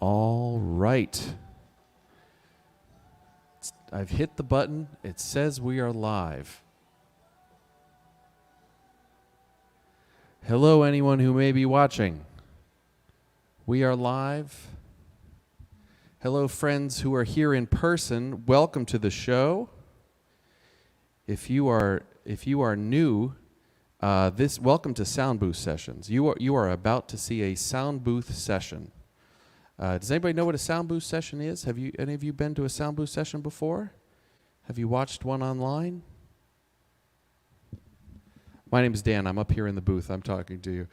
All right. I've hit the button. It says we are live. Hello, anyone who may be watching. We are live. Hello, friends who are here in person. Welcome to the show. If you are new, welcome to Soundbooth Sessions. You are about to see a Soundbooth session. Does anybody know what a Soundbooth session is? Have any of you been to a Soundbooth session before? Have you watched one online? My name is Dan. I'm up here in the booth. I'm talking to you.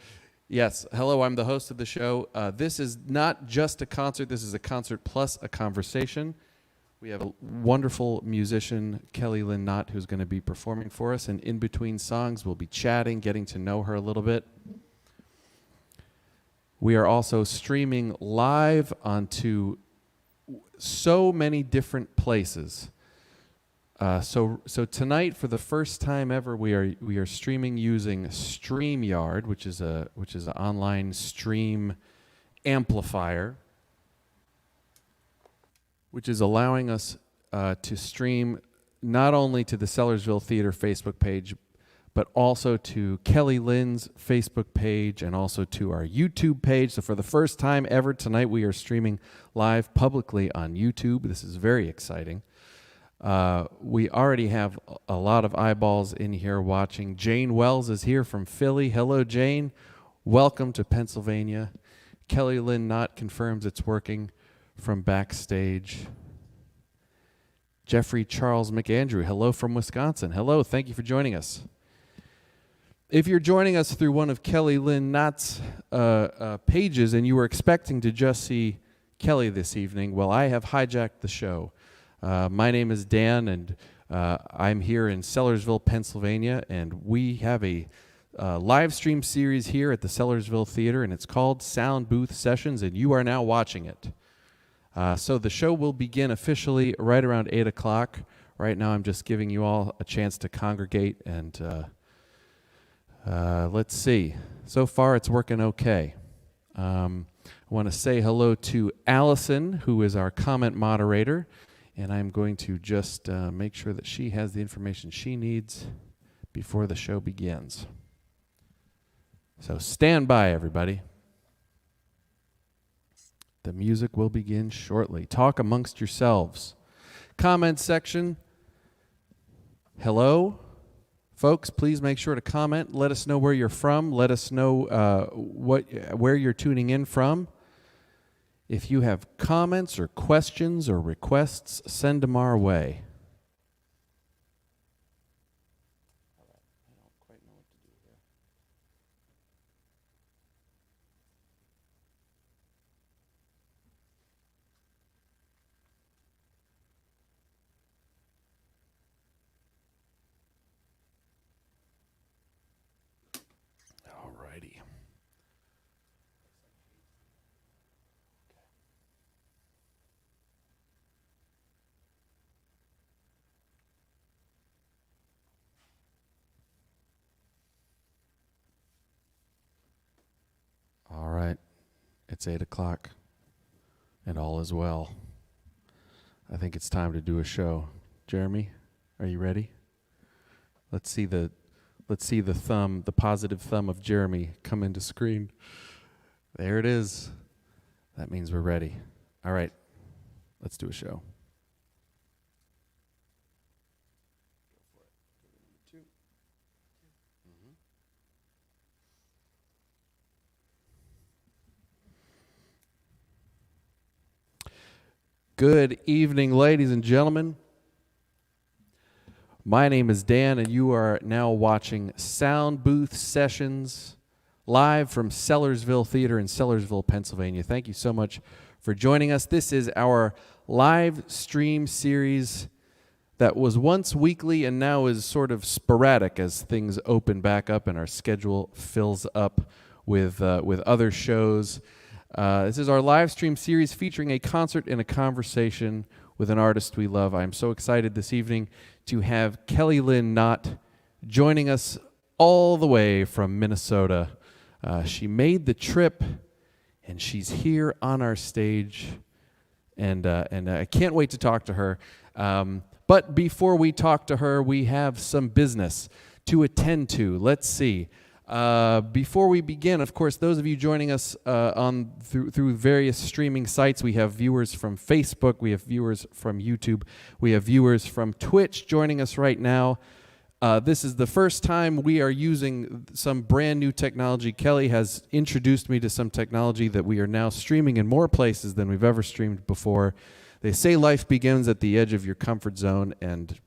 Yes. Hello. I'm the host of the show. This is not just a concert. This is a concert plus a conversation. We have a wonderful musician, Kellie Lin Knott, who's going to be performing for us. And in between songs, we'll be chatting, getting to know her a little bit. We are also streaming live onto so many different places. So tonight, for the first time ever, we are streaming using StreamYard, which is an online stream amplifier, which is allowing us to stream not only to the Sellersville Theater Facebook page, but also to Kellie Lin's Facebook page and also to our YouTube page. So for the first time ever tonight, we are streaming live publicly on YouTube. This is very exciting. We already have a lot of eyeballs in here watching. Jane Wells is here from Philly. Hello, Jane. Welcome to Pennsylvania. Kellie Lin Knott confirms it's working from backstage. Jeffrey Charles McAndrew, hello from Wisconsin. Hello, thank you for joining us. If you're joining us through one of Kellie Lin Knott's pages and you were expecting to just see Kellie this evening, well, I have hijacked the show. My name is Dan, and I'm here in Sellersville, Pennsylvania, and we have a live stream series here at the Sellersville Theater, and it's called Soundbooth Sessions, and you are now watching it. So the show will begin officially right around 8 o'clock. Right now I'm just giving you all a chance to congregate, and let's see. So far it's working okay. I want to say hello to Alyson, who is our comment moderator. And I'm going to just make sure that she has the information she needs before the show begins. So stand by, everybody. The music will begin shortly. Talk amongst yourselves. Comment section. Hello. Folks, please make sure to comment. Let us know where you're from. Let us know where you're tuning in from. If you have comments or questions or requests, send them our way. I don't quite know what to do here. All righty. All right, it's 8 o'clock, and all is well. I think it's time to do a show. Jeremy, are you ready? Let's see the thumb, the positive thumb of Jeremy come into screen. There it is. That means we're ready. All right, let's do a show. Good evening, ladies and gentlemen. My name is Dan, and you are now watching Soundbooth Sessions live from Sellersville Theater in Sellersville, Pennsylvania. Thank you so much for joining us. This is our live stream series that was once weekly and now is sort of sporadic as things open back up and our schedule fills up with other shows. This is our live stream series featuring a concert and a conversation with an artist we love. I'm so excited this evening to have Kellie Lin Knott joining us all the way from Minnesota. She made the trip and she's here on our stage, and I can't wait to talk to her. But before we talk to her, we have some business to attend to. Let's see. Before we begin, of course, those of you joining us through various streaming sites, we have viewers from Facebook, we have viewers from YouTube, we have viewers from Twitch joining us right now. This is the first time we are using some brand new technology. Kelly has introduced me to some technology that we are now streaming in more places than we've ever streamed before. They say life begins at the edge of your comfort zone, and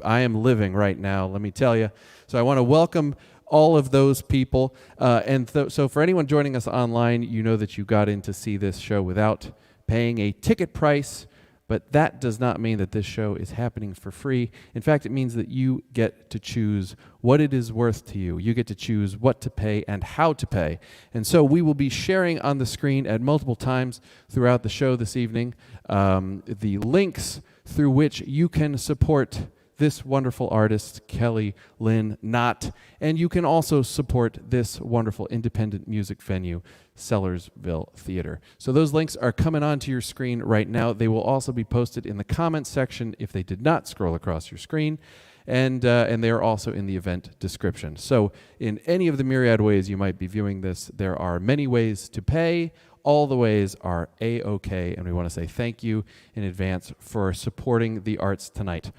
I am living right now, let me tell you. So I want to welcome all of those people. So for anyone joining us online, you know that you got in to see this show without paying a ticket price, but that does not mean that this show is happening for free. In fact, it means that you get to choose what it is worth to you. You get to choose what to pay and how to pay. And so we will be sharing on the screen at multiple times throughout the show this evening the links through which you can support this wonderful artist, Kellie Lin Knott, and you can also support this wonderful independent music venue, Sellersville Theater. So those links are coming onto your screen right now. They will also be posted in the comments section if they did not scroll across your screen, and they are also in the event description. So in any of the myriad ways you might be viewing this, there are many ways to pay. All the ways are A-OK, and we want to say thank you in advance for supporting the arts tonight.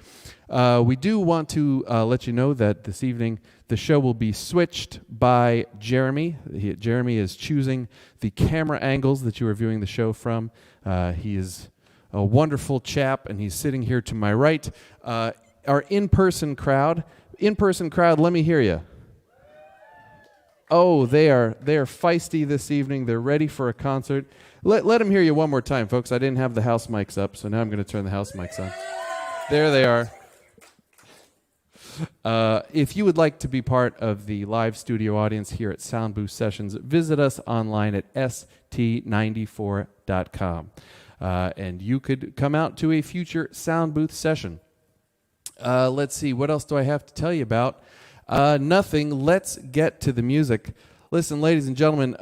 We do want to let you know that this evening the show will be switched by Jeremy. Jeremy is choosing the camera angles that you are viewing the show from. He is a wonderful chap, and he's sitting here to my right. Our in-person crowd, let me hear you. Oh, they are feisty this evening. They're ready for a concert. Let them hear you one more time, folks. I didn't have the house mics up, so now I'm going to turn the house mics on. There they are. If you would like to be part of the live studio audience here at Soundbooth Sessions, visit us online at st94.com. And you could come out to a future Soundbooth session. Let's see, what else do I have to tell you about? Nothing. Let's get to the music. Listen, ladies and gentlemen,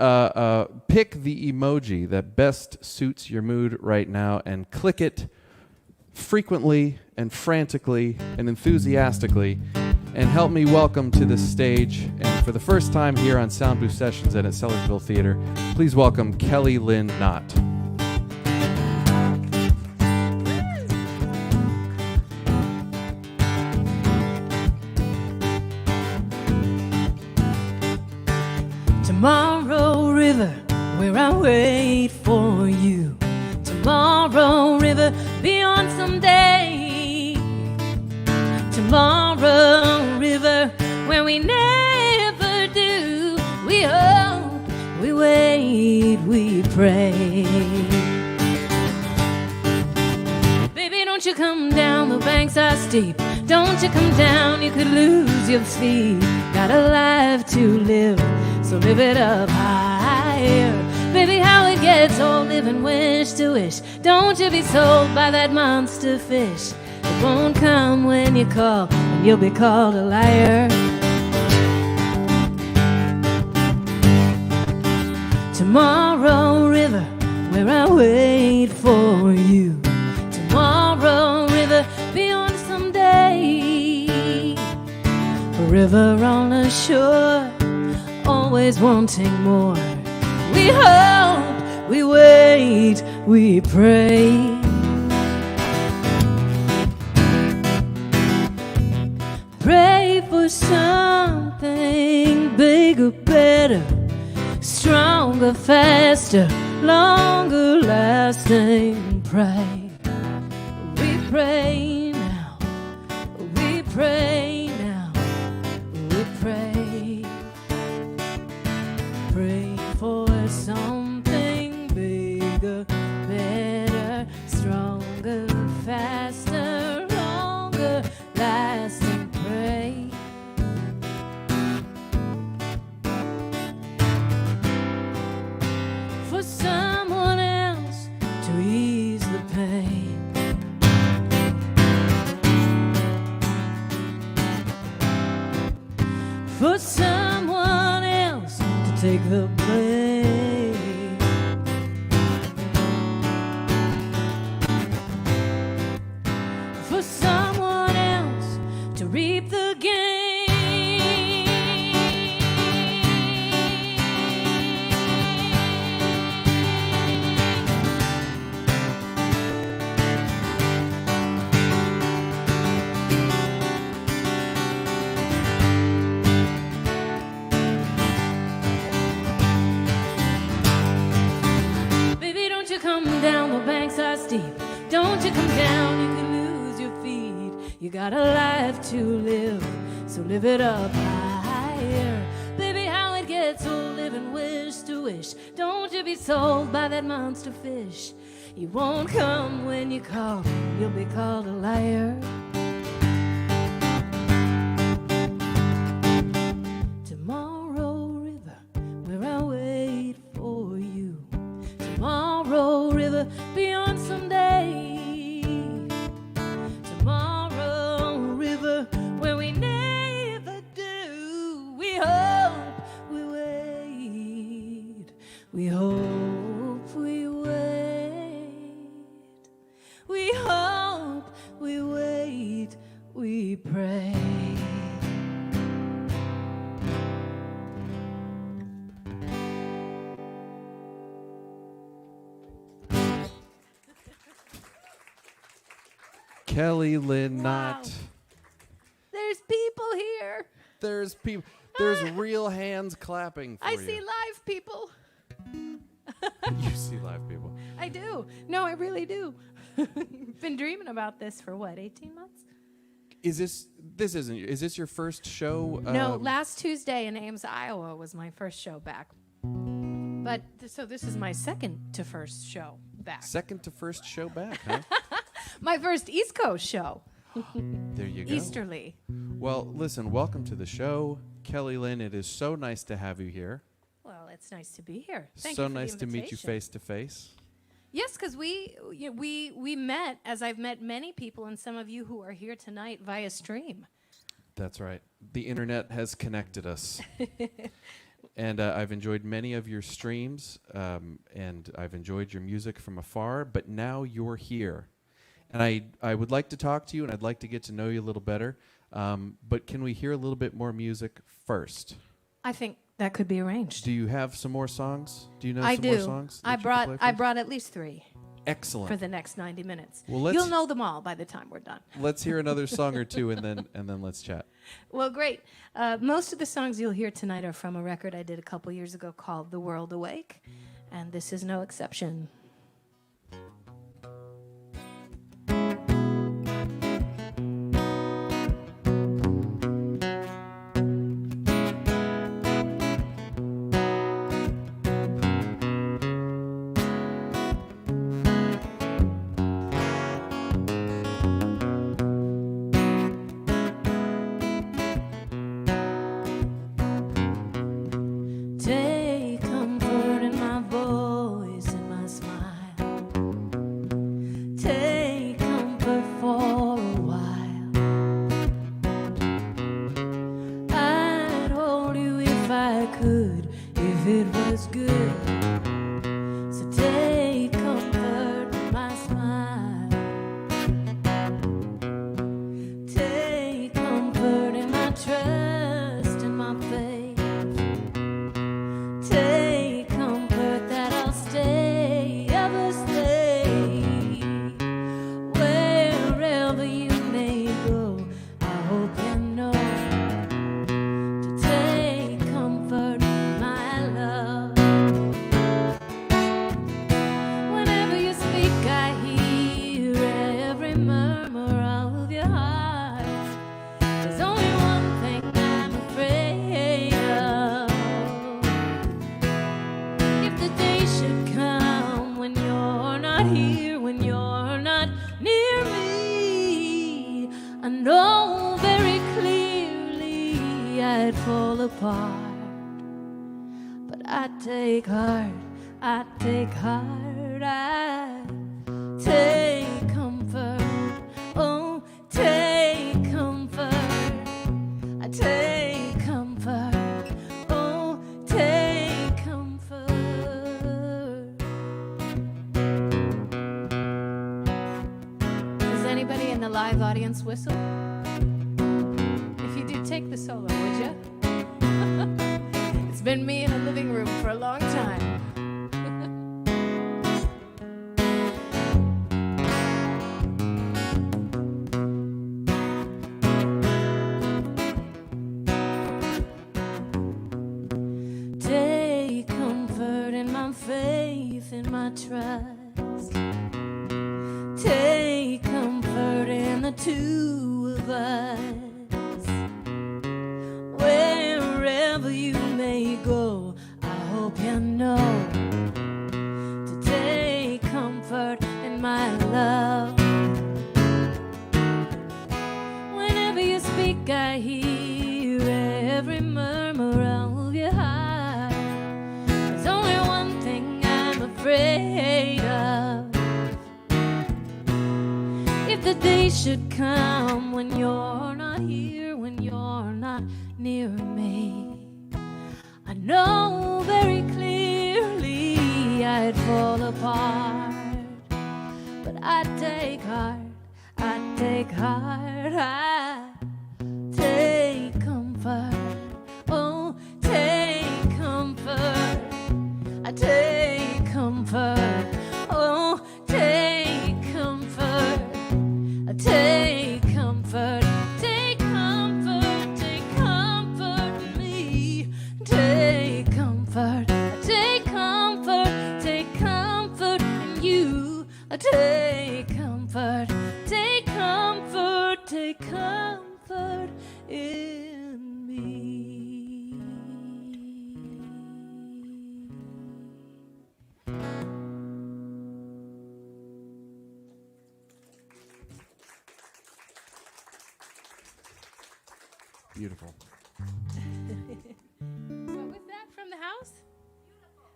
pick the emoji that best suits your mood right now and click it frequently and frantically and enthusiastically, and help me welcome to this stage, and for the first time here on Soundbooth Sessions and at Sellersville Theater, please welcome Kellie Lin Knott. Tomorrow, river, where I wait for you. Tomorrow, river, beyond someday. Tomorrow, river, where we never do. We hope, we wait, we pray. Baby, don't you come down, the banks are steep. Don't you come down, you could lose your feet. Got a life to live, so live it up higher. Baby, how it gets old, living wish to wish. Don't you be sold by that monster fish. It won't come when you call, and you'll be called a liar. Tomorrow, river, where I wait for you. Tomorrow, river, beyond someday. A river on the shore, always wanting more. We hope, we wait, we pray. Pray for something bigger, better, stronger, faster, longer lasting. Pray, we pray now, we pray now, we pray. Pray for something bigger, better, stronger, faster, longer lasting. Pray. For someone else to ease the pain. For someone else to take the blame. reap the gain. Baby, don't you come down, the banks are steep. Don't you come down, you could lose your feet. You got a life to live, so live it up higher. Baby, how it gets old living wish to wish. Don't you be sold by that monster fish. You won't come when you call, you'll be called a liar. Tomorrow, river, where I wait for you. Tomorrow, river, beyond someday. Tomorrow, river, where we never do. We hope, we wait. We hope, we wait. We hope, we wait. We pray. Kellie Lin Knott. Wow. There's people here. There's people. There's real hands clapping for I you. see live people. You see live people. I do. No, I really do. Been dreaming about this for what, 18 months? Is this your first show? No, last Tuesday in Ames, Iowa was my first show back. But so this is my second to first show back. Second to first show back, huh? My first East Coast show. There you go. Easterly. Well, listen, welcome to the show. Kellie Lin, it is so nice to have you here. Well, it's nice to be here. Thank so you for nice the to meet you invitation. face to face. Yes, because we met, as I've met many people, and some of you who are here tonight via stream. That's right. The internet has connected us. And I've enjoyed many of your streams, and I've enjoyed your music from afar, but now you're here. And I would like to talk to you, and I'd like to get to know you a little better, but can we hear a little bit more music first? I think that could be arranged. Do you have some more songs? Do you know I some do. more songs? I that you could play for I us? brought at least 3 Excellent. for the next 90 minutes. Well, You'll know them all by the time we're done. Let's hear another song or two, and then let's chat. Well, great. Most of the songs you'll hear tonight are from a record I did a couple years ago called The World Awake, and this is no exception. Take comfort in my voice and my smile. Take comfort for a while. I'd hold you if I could, if it was good. So take comfort in my smile. Take comfort in my trust and my faith. Take comfort that I'll stay, ever stay. Wherever you may go, I hope you know to take comfort, my love. Whenever you speak, I hear every murmur of your heart. There's only one thing I'm afraid of. If the day should come when you're not here, when you're not near me, I know very clearly I'd fall apart. But I take heart, I take heart, I take comfort, oh, take comfort, I take comfort, oh, take comfort. Does anybody in the live audience whistle? take the solo, would you? It's been me in a living room for a long time. Take comfort in my faith, in my trust. Take comfort in the two of us. Wherever you may go, I hope you know to take comfort in my love. Whenever you speak, I hear every murmur of your heart. There's only one thing I'm afraid of. If the day should come when you're not here, when you're not near me, I know very clearly I'd fall apart. But I take heart, I take heart, I take comfort. Oh, take comfort, I take comfort. Oh, take comfort, I take comfort. Take comfort, take comfort me. Take comfort, take comfort, take comfort in you. Take comfort, take comfort, take comfort in me. Beautiful. What was that from the house?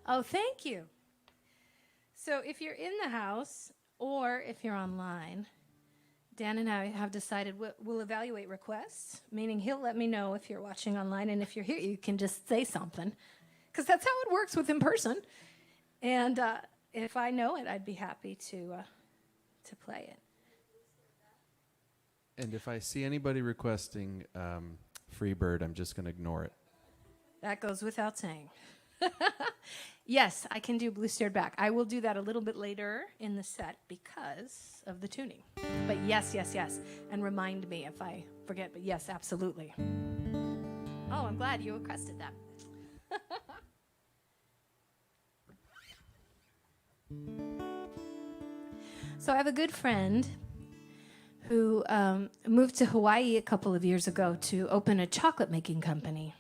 Oh, thank you. So if you're in the house or if you're online, Dan and I have decided we'll evaluate requests, meaning he'll let me know if you're watching online, and if you're here, you can just say something, because that's how it works with in person. And if I know it, I'd be happy to play it. And if I see anybody requesting Freebird, I'm just going to ignore it. That goes without saying. Yes, I can do Blue Stared Back. I will do that a little bit later in the set because of the tuning. But yes, yes, yes. And remind me if I forget. But yes, absolutely. Oh, I'm glad you requested that. So I have a good friend who moved to Hawaii a couple of years ago to open a chocolate making company.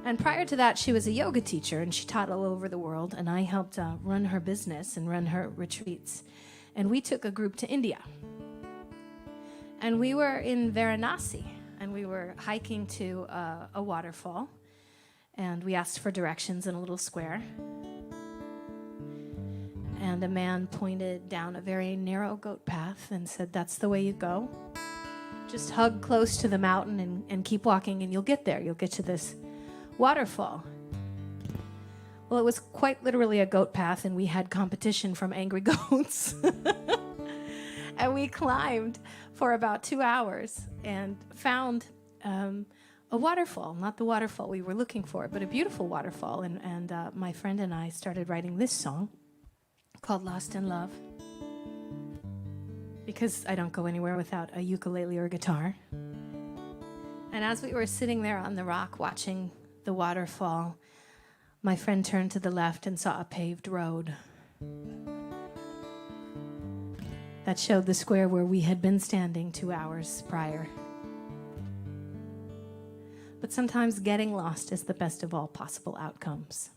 And prior to that, she was a yoga teacher, and she taught all over the world, and I helped run her business and run her retreats. And we took a group to India. And we were in Varanasi, and we were hiking to a waterfall, and we asked for directions in a little square. And a man pointed down a very narrow goat path and said, "That's the way you go. Just hug close to the mountain and keep walking, and you'll get there. You'll get to this waterfall." Well, it was quite literally a goat path, and we had competition from angry goats. And we climbed for about 2 hours and found a waterfall, not the waterfall we were looking for, but a beautiful waterfall. And my friend and I started writing this song called Lost in Love, because I don't go anywhere without a ukulele or a guitar. And as we were sitting there on the rock watching the waterfall, my friend turned to the left and saw a paved road that showed the square where we had been standing 2 hours prior. But sometimes getting lost is the best of all possible outcomes.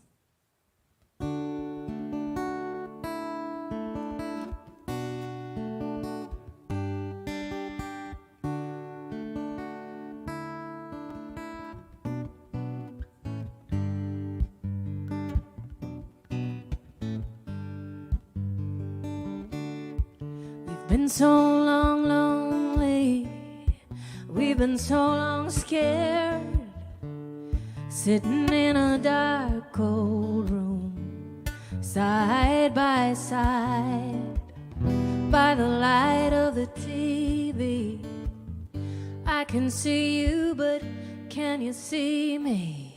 Been so long lonely, we've been so long scared, sitting in a dark cold room, side by side, by the light of the TV. I can see you, but can you see me?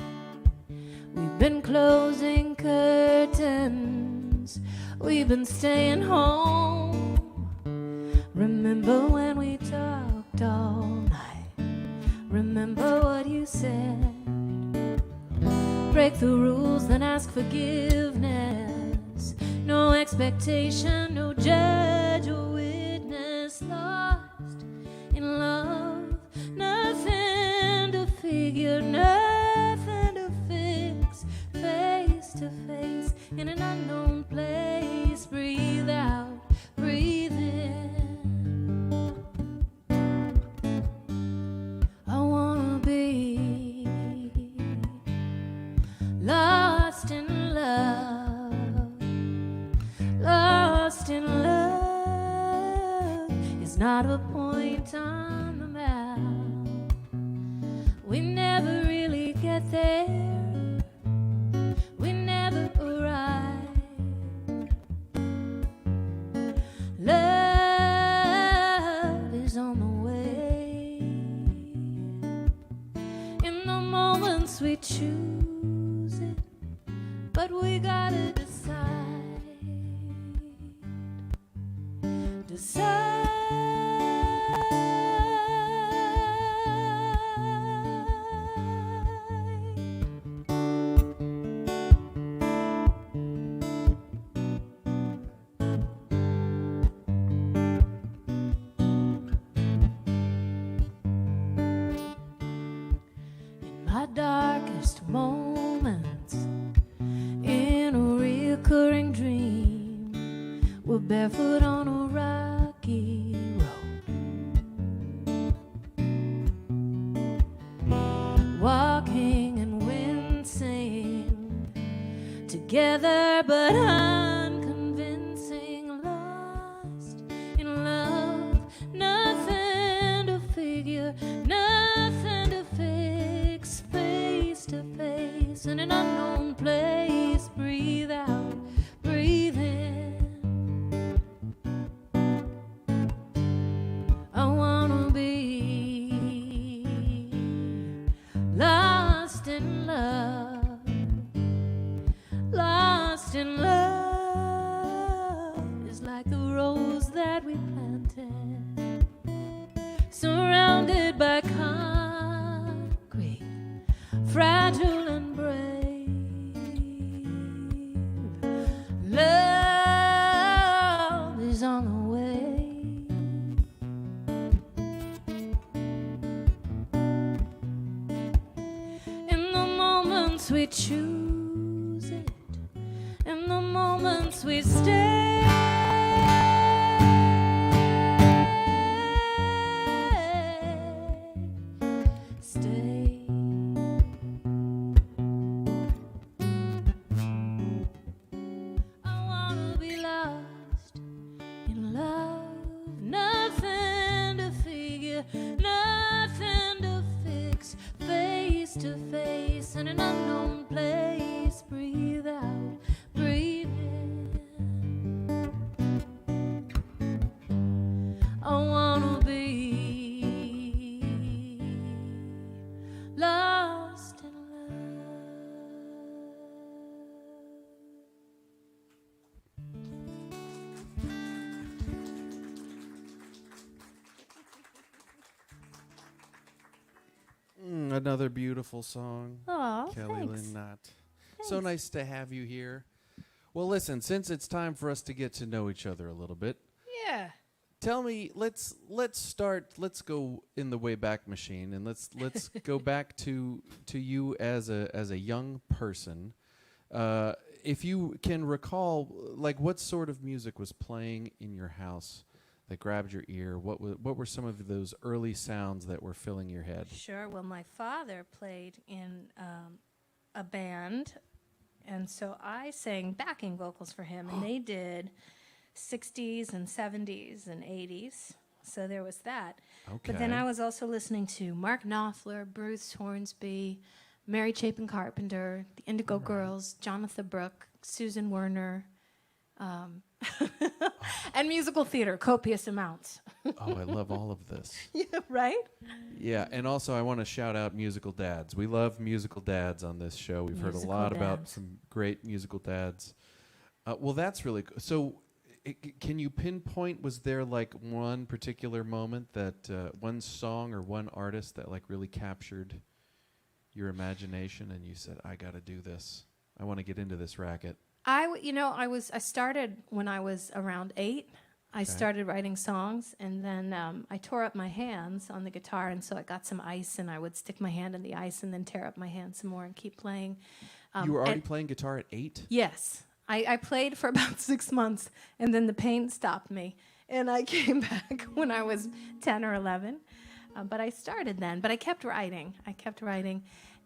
We've been closing curtains, we've been staying home. Remember when we talked all night? Remember what you said? Break the rules, then ask forgiveness. No expectation, no judge or witness. Lost in love, nothing to figure, nothing to fix. Face to face in an unknown place. Breathe out, breathe in. I wanna be lost in love. Lost in love is not a point on the map. We never really get there. We never arrive. Love is on the way. In the moments we choose it, but we gotta decide. Decide. In my darkest moments, in a recurring dream, we're barefoot on a rocky road, walking and wincing together, but unconvincing. Lost in love, nothing to figure, nothing to fix. Face to face in an unknown place. Breathe out, breathe in. I wanna be lost in love. Lost in love is like the rose that we planted, surrounded by concrete, fragile and brave. Love is on the way. In the moments we choose it, in the moments we stay. Stay. I wanna be lost in love. Nothing to figure, nothing to fix. Face to face in an unknown place. Breathe out, breathe in. I wanna be lost in Another beautiful song. love. Oh, Kellie thanks. Lin Knott. So nice to have you here. Well, listen, since it's time for us to get to know each other a little bit, Yeah. tell me, let's go in the way back machine, and let's go back to you as a young person. If you can recall, like, what sort of music was playing in your house that grabbed your ear? What were some of those early sounds that were filling your head? Sure. Well, my father played in a band, and so I sang backing vocals for him, and they did 60s and 70s and 80s. So there was that. Okay. But then I was also listening to Mark Knopfler, Bruce Hornsby, Mary Chapin Carpenter, the Indigo Girls, Jonathan Brooke, Susan Werner. And musical theater, copious amounts. Oh, I love all of this. Yeah, right? Yeah, and also I want to shout out musical dads. We love musical dads on this show. We've heard a Musical lot about dads. some great musical dads. Well, that's really cool. So, can you pinpoint, was there like one particular moment that, one song or one artist that like really captured your imagination and you said, I got to do this. I want to get into this racket. I started when I was around 8. I started writing songs, and then I tore up my hands on the guitar, and so I got some ice, and I would stick my hand in the ice and then tear up my hand some more and keep playing. You were already playing guitar at 8? Yes. I played for about 6 months, and then the pain stopped me, and I came back when I was 10 or 11. But I started then, but I kept writing.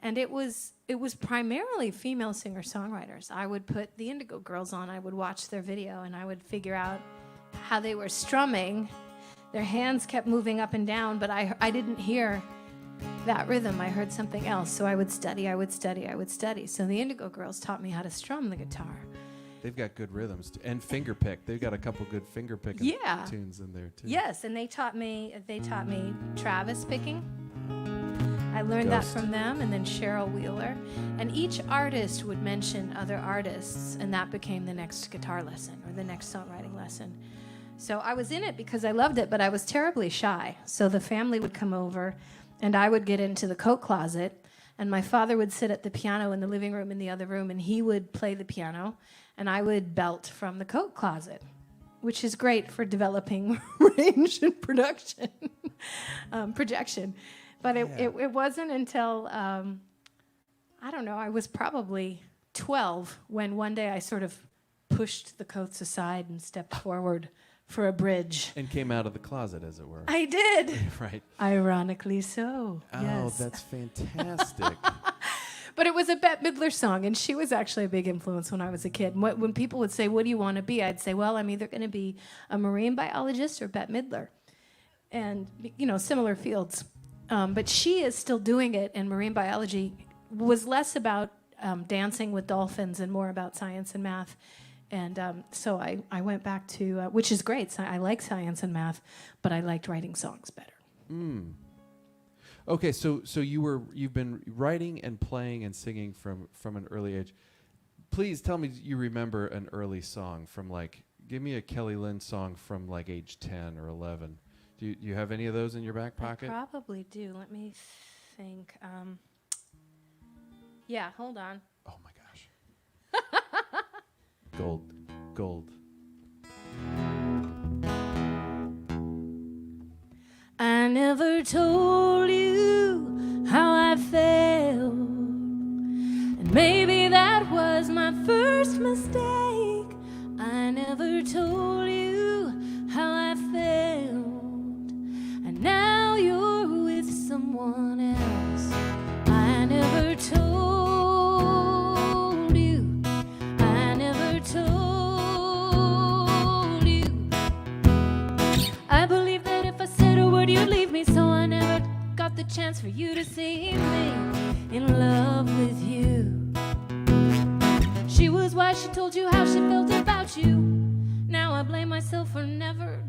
And it was primarily female singer-songwriters. I would put the Indigo Girls on. I would watch their video, and I would figure out how they were strumming. Their hands kept moving up and down, but I didn't hear that rhythm. I heard something else, so I would study. So the Indigo Girls taught me how to strum the guitar. They've got good rhythms and finger pick. They've got a couple good finger picking tunes in there too. Yes, and they taught me Travis picking. I learned that from them, and then Cheryl Wheeler. And each artist would mention other artists, and that became the next guitar lesson or the next songwriting lesson. So I was in it because I loved it, but I was terribly shy. So the family would come over, and I would get into the coat closet, and my father would sit at the piano in the living room in the other room, and he would play the piano, and I would belt from the coat closet, which is great for developing range and projection. But it wasn't until, I don't know, I was probably 12 when one day I sort of pushed the coats aside and stepped forward for a bridge. And came out of the closet, as it were. I did. Right. Ironically so. Oh, yes. that's fantastic. But it was a Bette Midler song, and she was actually a big influence when I was a kid. When people would say, what do you want to be? I'd say, well, I'm either going to be a marine biologist or Bette Midler. And, similar fields. But she is still doing it, and marine biology was less about dancing with dolphins and more about science and math. And so I went back to, which is great. I like science and math, but I liked writing songs better. Mm. Okay, so you've been writing and playing and singing from an early age. Please tell me you remember an early song from give me a Kellie Lin song from age 10 or 11. Do you have any of those in your back pocket? I probably do. Let me think. Yeah, hold on. Oh my gosh. Gold. I never told you how I felt, and maybe that was my first mistake. I never told you how I felt, and now you're with someone else. I never told you, I never told you. I believe that if I said a word you'd leave me, so I never got the chance for you to see me in love with you. She was why she told you how she felt about you. Now I blame myself for never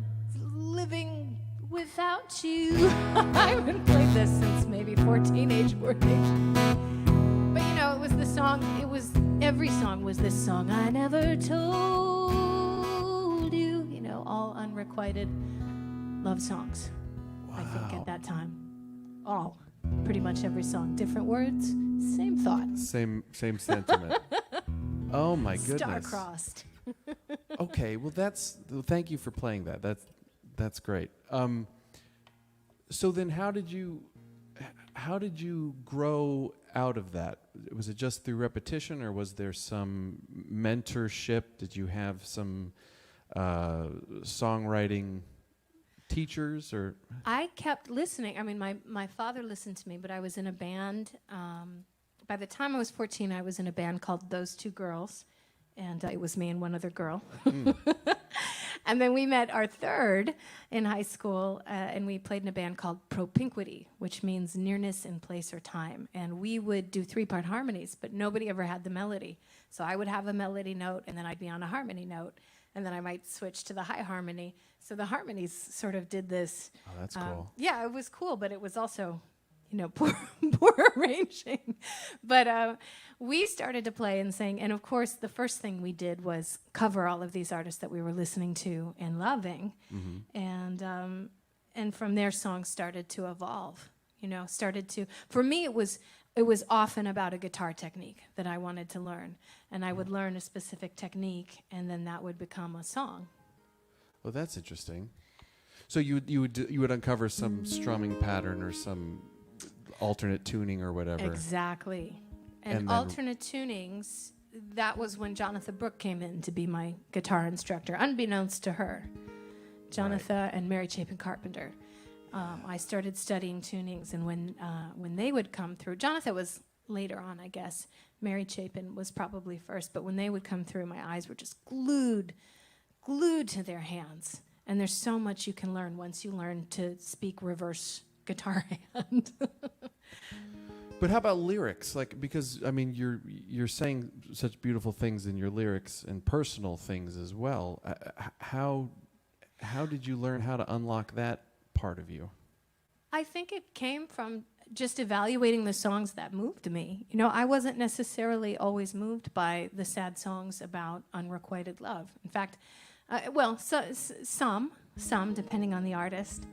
living without you. I haven't played this since maybe 14 age word age. But it was the song, every song was this song. I never told you, all unrequited love songs. Wow. I think at that time. Pretty much every song. Different words, same thought. Same sentiment. Oh my goodness. Star-crossed. Okay, well thank you for playing that. That's great. So then how did you grow out of that? Was it just through repetition, or was there some mentorship? Did you have some songwriting teachers, or? I kept listening. I mean, my father listened to me, but I was in a band. By the time I was 14, I was in a band called Those Two Girls, and it was me and one other girl. Mm. And then we met our third in high school, and we played in a band called Propinquity, which means nearness in place or time. And we would do 3-part harmonies, but nobody ever had the melody. So I would have a melody note, and then I'd be on a harmony note. and then I might switch to the high harmony. So the harmonies sort of did this. Oh, that's cool. Yeah, it was cool, but it was also, poor arranging. But we started to play and sing, and of course, the first thing we did was cover all of these artists that we were listening to and loving, and from there, songs started to evolve. For me, it was often about a guitar technique that I wanted to learn, and I would learn a specific technique, and then that would become a song. Well, that's interesting. So you would uncover some strumming pattern or some alternate tuning or whatever. Exactly. And alternate tunings, that was when Jonathan Brooke came in to be my guitar instructor, unbeknownst to her. Jonathan and Mary Chapin Carpenter. I started studying tunings, and when they would come through, Jonathan was later on, I guess. Mary Chapin was probably first, but when they would come through, my eyes were just glued to their hands. And there's so much you can learn once you learn to speak reverse guitar hand. But how about lyrics? Because I mean, you're saying such beautiful things in your lyrics and personal things as well. How did you learn how to unlock that part of you? I think it came from just evaluating the songs that moved me. I wasn't necessarily always moved by the sad songs about unrequited love. In fact, some depending on the artist.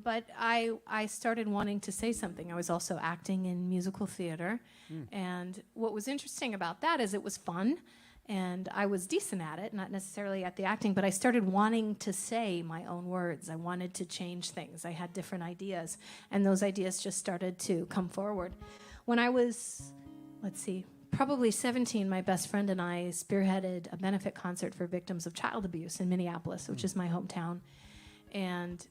But I started wanting to say something. I was also acting in musical theater. And what was interesting about that is it was fun. And I was decent at it, not necessarily at the acting, but I started wanting to say my own words. I wanted to change things. I had different ideas, and those ideas just started to come forward. When I was, probably 17, my best friend and I spearheaded a benefit concert for victims of child abuse in Minneapolis, which is my hometown. And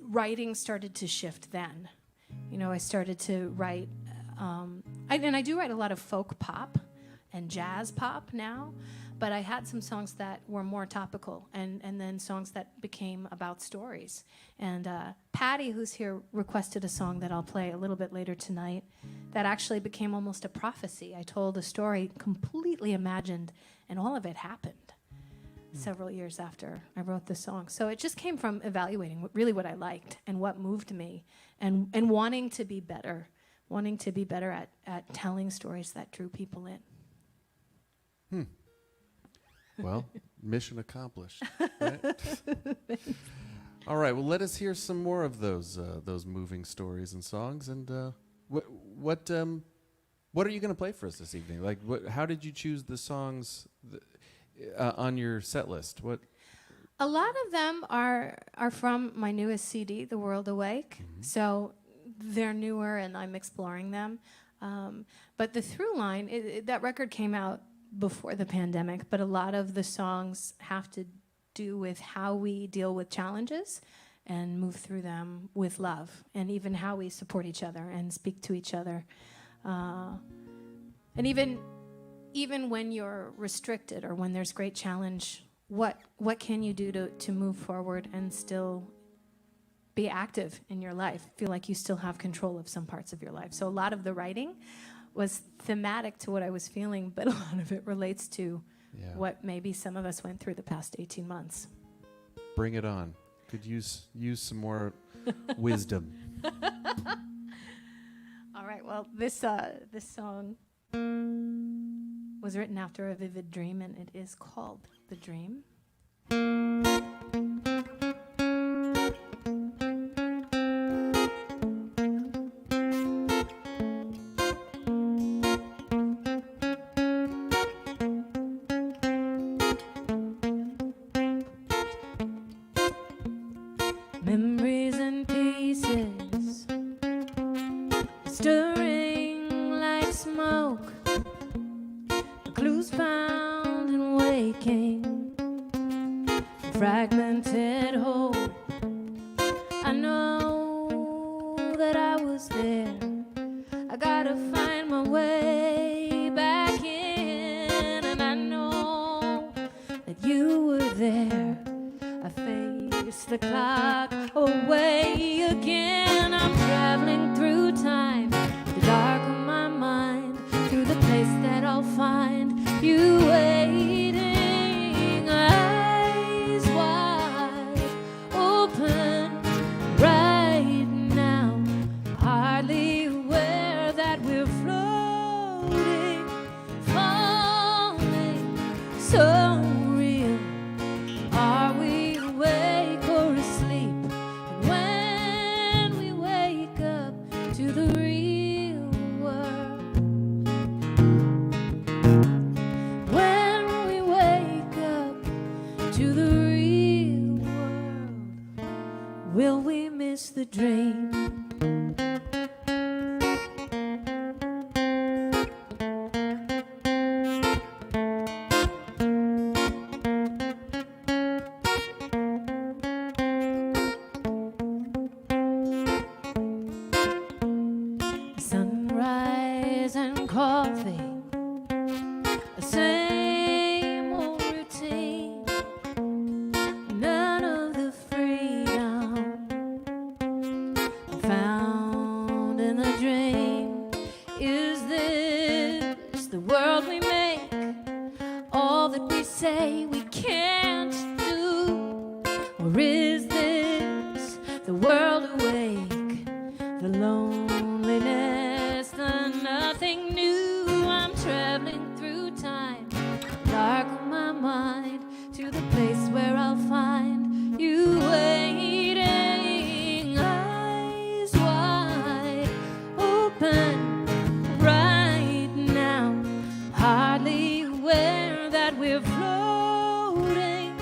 writing started to shift then. I started to write, and I do write a lot of folk pop and jazz pop now, but I had some songs that were more topical, and then songs that became about stories. And Patty, who's here, requested a song that I'll play a little bit later tonight that actually became almost a prophecy. I told a story completely imagined, and all of it happened several years after I wrote the song. So it just came from evaluating what I liked and what moved me, and wanting to be better at telling stories that drew people in. Well, mission accomplished. Right? All right. Well, let us hear some more of those moving stories and songs. And what are you going to play for us this evening? How did you choose the songs on your set list? What? A lot of them are from my newest CD, The World Awake. Mm-hmm. So they're newer, and I'm exploring them. But the through line, that record came out before the pandemic, but a lot of the songs have to do with how we deal with challenges and move through them with love, and even how we support each other and speak to each other. And even when you're restricted or when there's great challenge, what can you do to move forward and still be active in your life, feel like you still have control of some parts of your life? So a lot of the writing was thematic to what I was feeling, but a lot of it relates to what maybe some of us went through the past 18 months. Bring it on. Could use some more wisdom. All right, well, this song was written after a vivid dream, and it is called The Dream. Memories and pieces stirring like smoke, the clues found in waking, fragmented hope. I know that I was there. I gotta find my way back in, and I know that you were there. I face the clock away again. I'm traveling through time, the dark of my mind, through the place that I'll find you waiting. coffee, the same old routine, none of the freedom found in the dream. Is this the world we make? All that we say we can't do? Or is this the world awake? The loneliness, the nothing new. I'm traveling through time, dark of my mind, to the place where I'll find you waiting, eyes wide open right now, hardly aware that we're floating,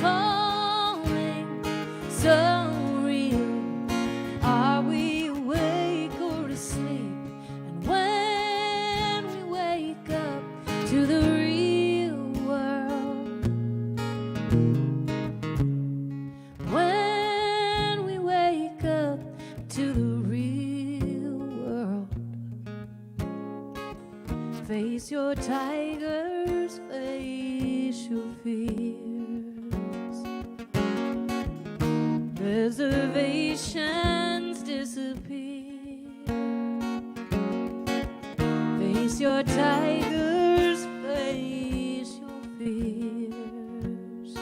falling, so real. Are we awake or asleep? And when we wake up to the real world, when we wake up to the real world, face your tigers, face your fears. Reservations disappear. Face your tigers, face your fears.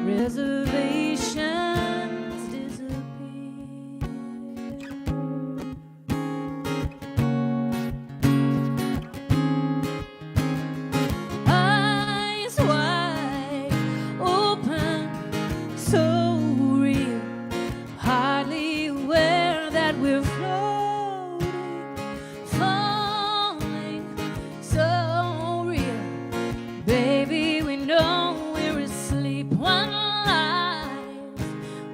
Reservations disappear. Eyes wide open, so real, hardly aware that we're floating, falling, so real. Baby, we know we're asleep. One life,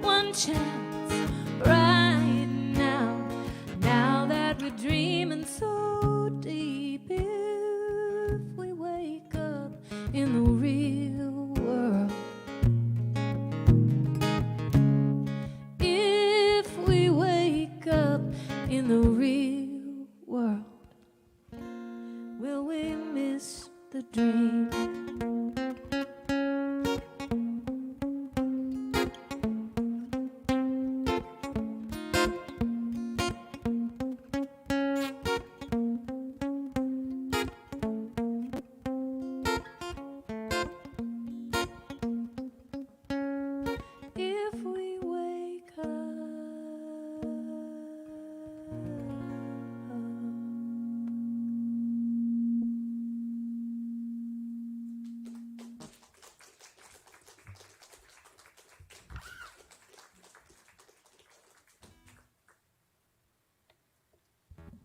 one chance, right now. Now that we're dreaming so deep, if we wake up in the real world, if we wake up in the real world, will we miss the dream? If we wake up.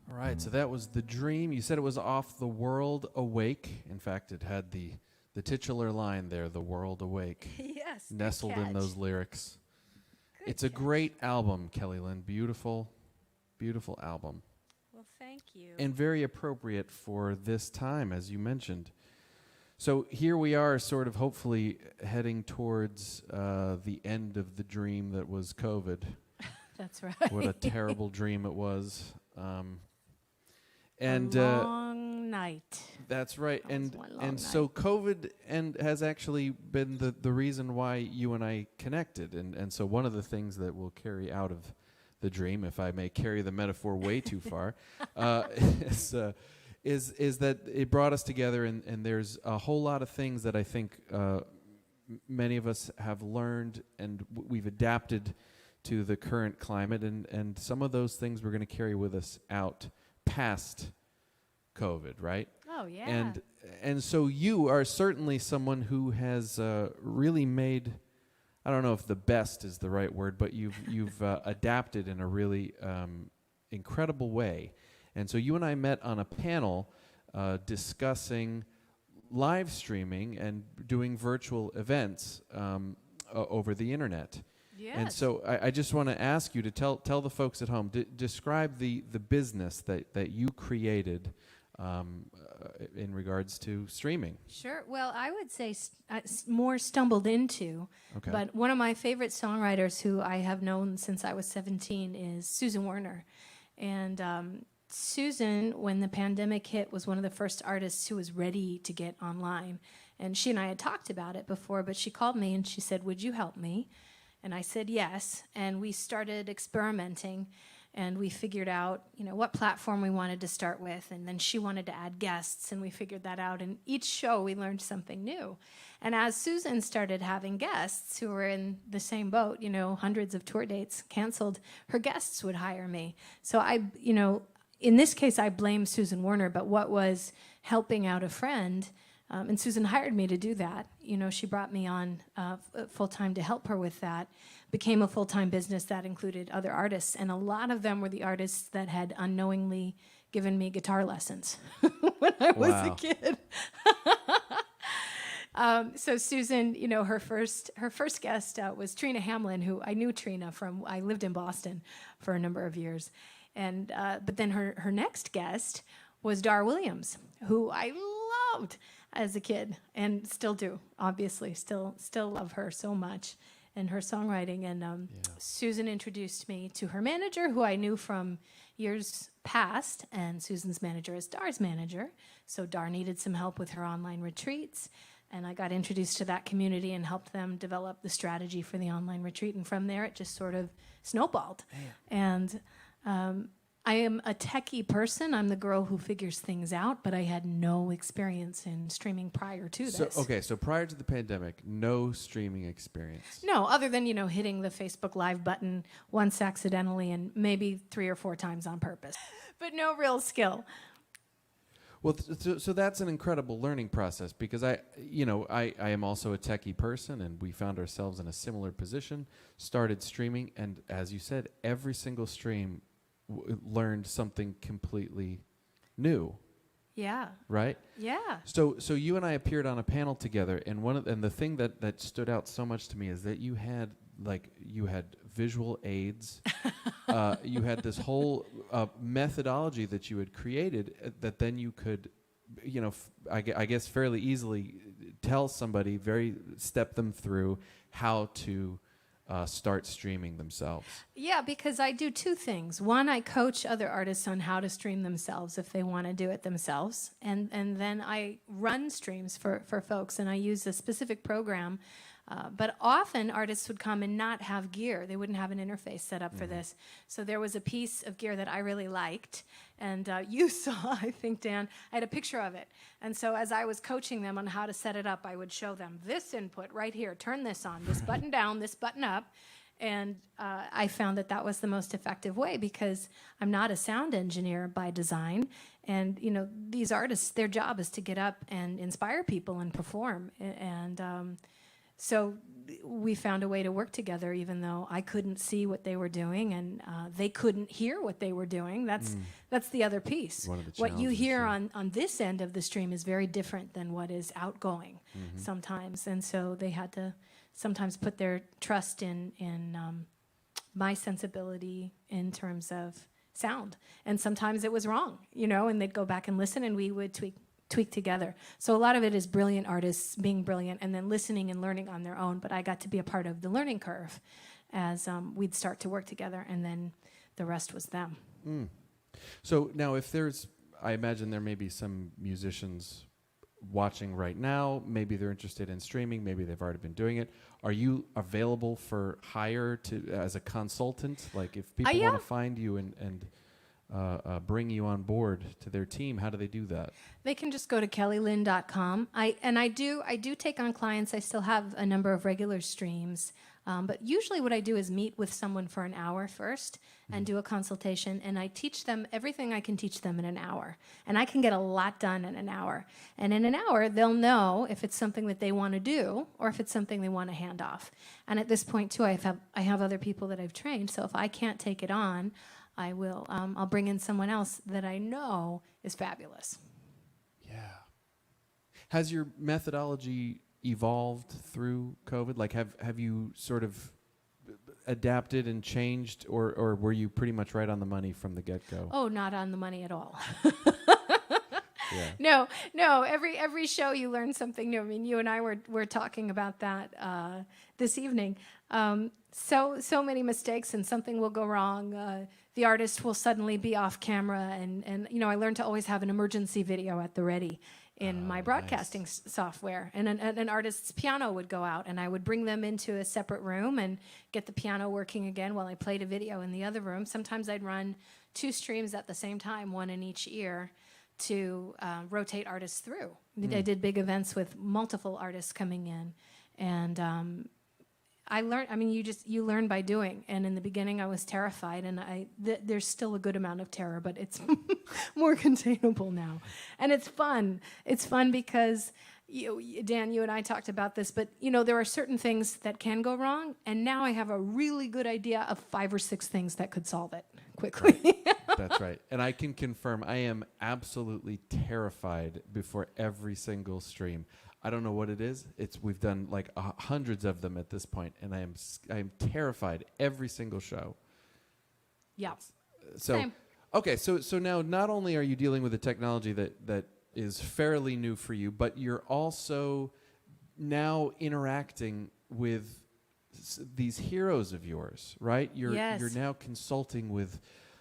All right, so that was The Dream. You said it was off The World Awake. In fact, it had the titular line there, The World Awake, Yes. good nestled in catch. those lyrics. Good It's a catch. great album, Kellie Lin. Beautiful, beautiful album. Well, thank you. And very appropriate for this time, as you mentioned. So here we are, sort of hopefully heading towards the end of the dream that was COVID. That's right. What a terrible dream it was. And a long night. that's right. That was And one long so night. COVID has actually been the reason why you and I connected. And so one of the things that will carry out of the dream, if I may carry the metaphor way too far, is that it brought us together. And there's a whole lot of things that I think many of us have learned, and we've adapted to the current climate, and some of those things we're going to carry with us out past COVID, right? Oh, yeah. And so you are certainly someone who has really made, I don't know if the best is the right word, but you've adapted in a really incredible way. And so you and I met on a panel discussing live streaming and doing virtual events over the internet. Yes. And so I just want to ask you to tell the folks at home, describe the business that you created in regards to streaming. Sure. Well, I would say more stumbled into. Okay. But one of my favorite songwriters who I have known since I was 17 is Susan Werner. And Susan, when the pandemic hit, was one of the first artists who was ready to get online. And she and I had talked about it before, but she called me and she said, "Would you help me?" And I said yes. And we started experimenting, and we figured out, what platform we wanted to start with. And then she wanted to add guests, and we figured that out. And each show we learned something new. And as Susan started having guests who were in the same boat, hundreds of tour dates canceled, her guests would hire me. So in this case, I blame Susan Werner, but what was helping out a friend, and Susan hired me to do that. She brought me on full-time to help her with that, became a full-time business that included other artists, and a lot of them were the artists that had unknowingly given me guitar lessons when I was a kid. So Susan, her first guest was Trina Hamlin, who I knew Trina from, I lived in Boston for a number of years. And but then her next guest was Dar Williams, who I loved as a kid and still do, obviously. Still love her so much and her songwriting. And Susan introduced me to her manager, who I knew from years past, and Susan's manager is Dar's manager. So Dar needed some help with her online retreats. And I got introduced to that community and helped them develop the strategy for the online retreat. And from there, it just sort of snowballed. And I am a techie person. I'm the girl who figures things out, but I had no experience in streaming prior to this. So prior to the pandemic, no streaming experience. No, other than, hitting the Facebook Live button once accidentally and maybe 3 or 4 times on purpose. But no real skill. Well, so that's an incredible learning process, because I am also a techie person, and we found ourselves in a similar position, started streaming, and as you said, every single stream learned something completely new. Yeah. Right? Yeah. So you and I appeared on a panel together, and the thing that stood out so much to me is that you had visual aids. You had this whole methodology that you had created that then you could, I guess fairly easily tell somebody, step them through how to start streaming themselves. Yeah, because I do 2 things. One, I coach other artists on how to stream themselves if they want to do it themselves. And then I run streams for folks, and I use a specific program. But often artists would come and not have gear. They wouldn't have an interface set up for this. So there was a piece of gear that I really liked. And you saw, I think, Dan, I had a picture of it. And so as I was coaching them on how to set it up, I would show them this input right here. Turn this on, this button down, this button up. And I found that was the most effective way, because I'm not a sound engineer by design. And, these artists, their job is to get up and inspire people and perform. And so we found a way to work together, even though I couldn't see what they were doing and they couldn't hear what they were doing. That's the other piece. What you hear on this end of the stream is very different than what is outgoing sometimes. And so they had to sometimes put their trust in my sensibility in terms of sound. And sometimes it was wrong, and they'd go back and listen, and we would tweak together. So a lot of it is brilliant artists being brilliant and then listening and learning on their own. But I got to be a part of the learning curve as we'd start to work together, and then the rest was them. So now I imagine there may be some musicians watching right now. Maybe they're interested in streaming. Maybe they've already been doing it. Are you available for hire as a consultant? Like if people want to find you and bring you on board to their team, how do they do that? They can just go to kellylin.com. I do take on clients. I still have a number of regular streams, but usually what I do is meet with someone for an hour first and do a consultation, and I teach them everything I can teach them in an hour, and I can get a lot done in an hour. And in an hour, they'll know if it's something that they want to do or if it's something they want to hand off. And at this point too, I have other people that I've trained, so if I can't take it on, I will. I'll bring in someone else that I know is fabulous. Yeah. Has your methodology evolved through COVID? Like, have you sort of adapted and changed, or were you pretty much right on the money from the get-go? Oh, not on the money at all. Yeah. No. Every show you learn something new. I mean, you and I were talking about that this evening. so many mistakes, and something will go wrong. The artist will suddenly be off camera, and I learned to always have an emergency video at the ready in my broadcasting software. And an artist's piano would go out, and I would bring them into a separate room and get the piano working again while I played a video in the other room. Sometimes I'd run 2 streams at the same time, one in each ear, to rotate artists through. I did big events with multiple artists coming in, and I learned. I mean, you learn by doing. And in the beginning, I was terrified, and there's still a good amount of terror, but it's more containable now, and it's fun. It's fun because Dan, you and I talked about this, but there are certain things that can go wrong, and now I have a really good idea of 5 or 6 things that could solve it quickly. Right. That's right. And I can confirm I am absolutely terrified before every single stream. I don't know what it is. We've done like hundreds of them at this point, and I am terrified every single show. Yeah. So Same. Okay, so now not only are you dealing with a technology that is fairly new for you, but you're also now interacting with these heroes of yours, right? You're now consulting with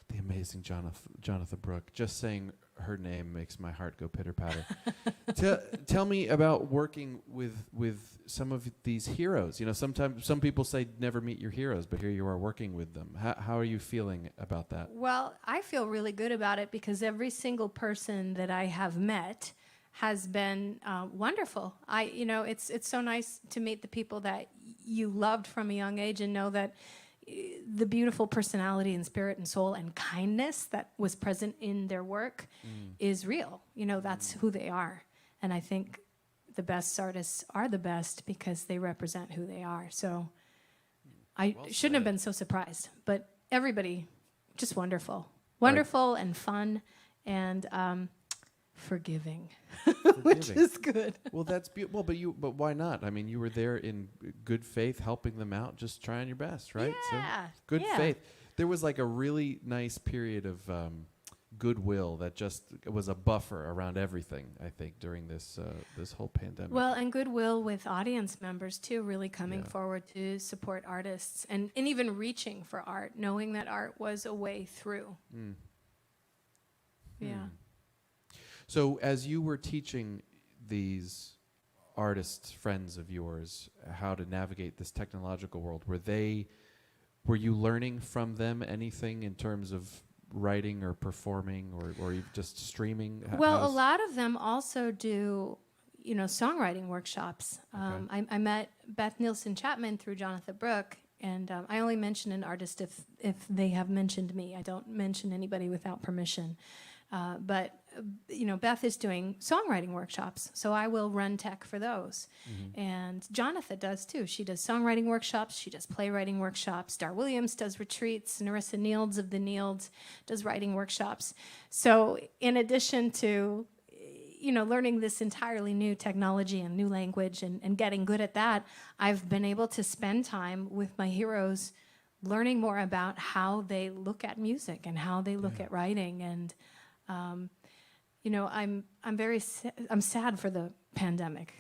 the amazing Jonathan Brooke. Just saying her name makes my heart go pitter-patter. Tell me about working with some of these heroes. Sometimes some people say never meet your heroes, but here you are working with them. How are you feeling about that? Well, I feel really good about it because every single person that I have met has been wonderful. It's so nice to meet the people that you loved from a young age and know that the beautiful personality and spirit and soul and kindness that was present in their work is real. That's who they are. And I think the best artists are the best because they represent who they are. So I shouldn't have been so surprised. But everybody, just wonderful. Wonderful and fun and forgiving, which is good. Well, that's beautiful. But why not? I mean, you were there in good faith, helping them out, just trying your best, right? Yeah. So, good faith. There was like a really nice period of goodwill that just was a buffer around everything, I think, during this whole pandemic. Well, and goodwill with audience members too, really coming forward to support artists and even reaching for art, knowing that art was a way through. Yeah. So as you were teaching these artists, friends of yours, how to navigate this technological world, were you learning from them anything in terms of writing or performing or just streaming? Well, a lot of them also do, songwriting workshops. Okay. I met Beth Nielsen Chapman through Jonathan Brooke, and I only mention an artist if they have mentioned me. I don't mention anybody without permission. But Beth is doing songwriting workshops, so I will run tech for those. And Jonathan does too. She does songwriting workshops. She does playwriting workshops. Dar Williams does retreats. Narissa Nields of the Nields does writing workshops. So in addition to learning this entirely new technology and new language and getting good at that, I've been able to spend time with my heroes learning more about how they look at music and how they look at writing. And I'm sad for the pandemic.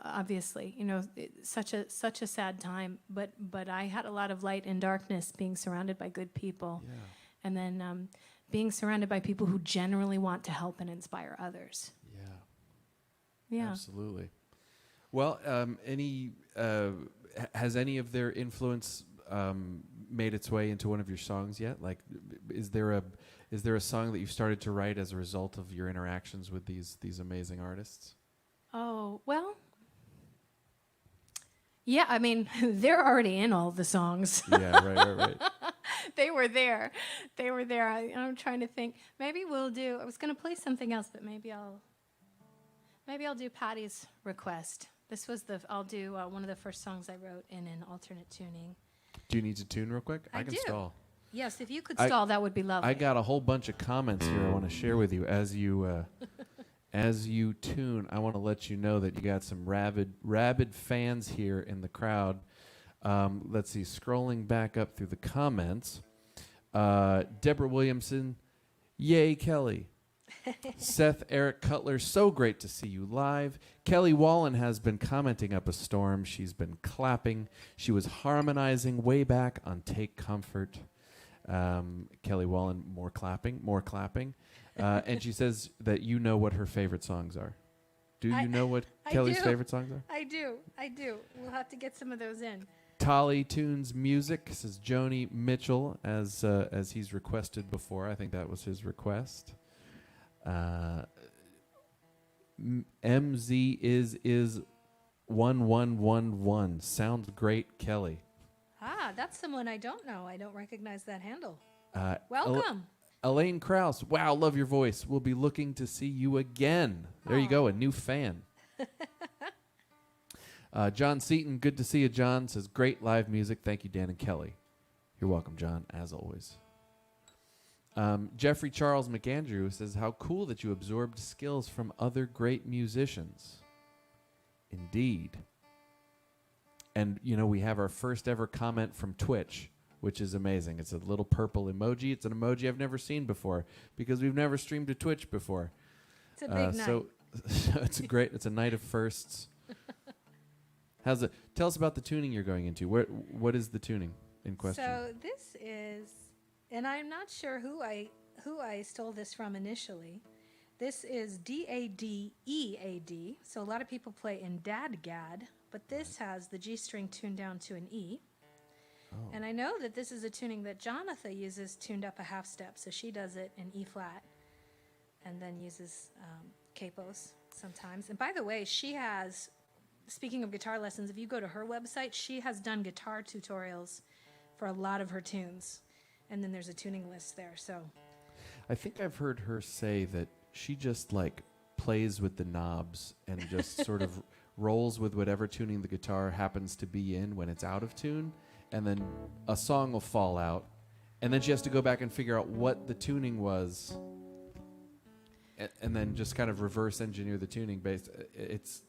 Obviously, it's such a sad time. But I had a lot of light and darkness, being surrounded by good people, and then being surrounded by people who generally want to help and inspire others. Yeah, absolutely. Well, has any of their influence made its way into one of your songs yet? Like, is there a song that you've started to write as a result of your interactions with these amazing artists? Oh, well, yeah, I mean, they're already in all the songs. Yeah, right. They were there. I'm trying to think. Maybe we'll do, I was going to play something else, but maybe I'll do Patty's request. I'll do one of the first songs I wrote in an alternate tuning. Do you need to tune real quick? I can do. stall. Yes, if you could stall, that would be lovely. I got a whole bunch of comments here I want to share with you as you tune. I want to let you know that you got some rabid fans here in the crowd. Let's see, scrolling back up through the comments. Deborah Williamson, yay, Kelly. Seth Eric Cutler, so great to see you live. Kelly Wallen has been commenting up a storm. She's been clapping. She was harmonizing way back on Take Comfort. Kelly Wallen, more clapping. And she says that you know what her favorite songs are. Do you know what Kelly's favorite songs are? I do. We'll have to get some of those in. Tolly Tunes Music, says Joni Mitchell, as he's requested before. I think that was his request. MZ is 1111. Sounds great, Kelly. Ah, that's someone I don't know. I don't recognize that handle. Welcome. Elaine Krause. Wow, love your voice. We'll be looking to see you again. There you go, a new fan. John Seaton, good to see you, John. Says great live music. Thank you, Dan and Kelly. You're welcome, John, as always. Jeffrey Charles McAndrew says, how cool that you absorbed skills from other great musicians. Indeed. And, we have our first ever comment from Twitch, which is amazing. It's a little purple emoji. It's an emoji I've never seen before because we've never streamed to Twitch before. It's a big night. So it's a night of firsts. How's it? Tell us about the tuning you're going into. What is the tuning in question? So this is, and I'm not sure who I stole this from initially. This is D-A-D-E-A-D. So a lot of people play in Dadgad, but this has the G string tuned down to an E. Oh. And I know that this is a tuning that Jonatha uses tuned up a half step. So she does it in E flat and then uses capos sometimes. And by the way, she has, speaking of guitar lessons, if you go to her website, she has done guitar tutorials for a lot of her tunes. And then there's a tuning list there. So I think I've heard her say that she just plays with the knobs and just sort of rolls with whatever tuning the guitar happens to be in when it's out of tune. And then a song will fall out. And then she has to go back and figure out what the tuning was. And then just kind of reverse engineer the tuning based. It's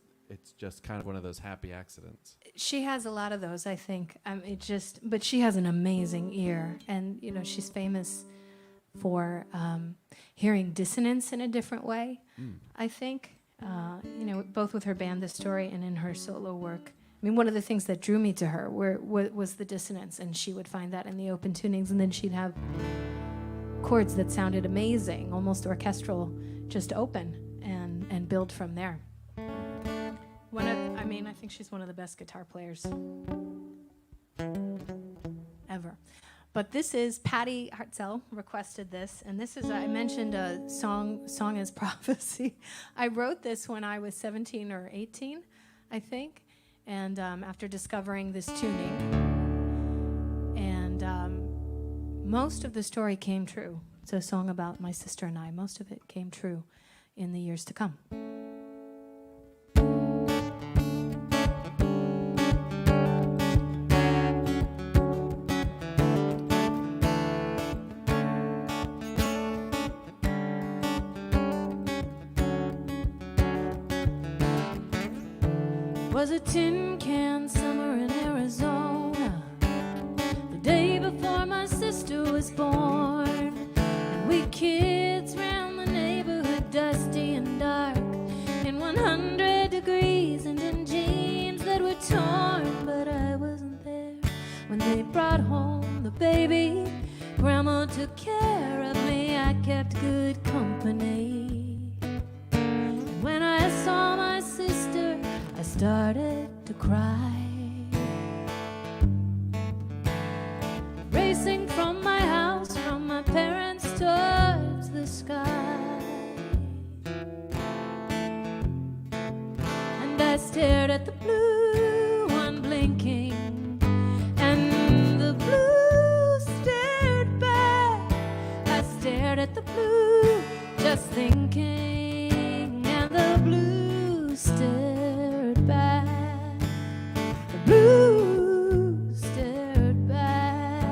just kind of one of those happy accidents. She has a lot of those, I think. But she has an amazing ear. And, she's famous for hearing dissonance in a different way, I think. Both with her band, The Story, and in her solo work. One of the things that drew me to her was the dissonance, and she would find that in the open tunings, and then she'd have chords that sounded amazing, almost orchestral, just open, and build from there. I think she's one of the best guitar players ever. But this is Patty Hartzell requested this, and this is, I mentioned a song as prophecy. I wrote this when I was 17 or 18, I think. And after discovering this tuning, and most of the story came true. It's a song about my sister and I. Most of it came true in the years to come. Was a tin can summer in Arizona, the day before my sister was born. And we kids ran the neighborhood dusty and dark, in 100 degrees and in jeans that were torn. But I wasn't there when they brought home the baby. Grandma took care of me, I kept good company. And when I saw my sister, I started to cry, racing from my house, from my parents towards the sky. And I stared at the blue one blinking, and the blue stared back. I stared at the blue, just thinking, and the blue stared back. The blue stared back.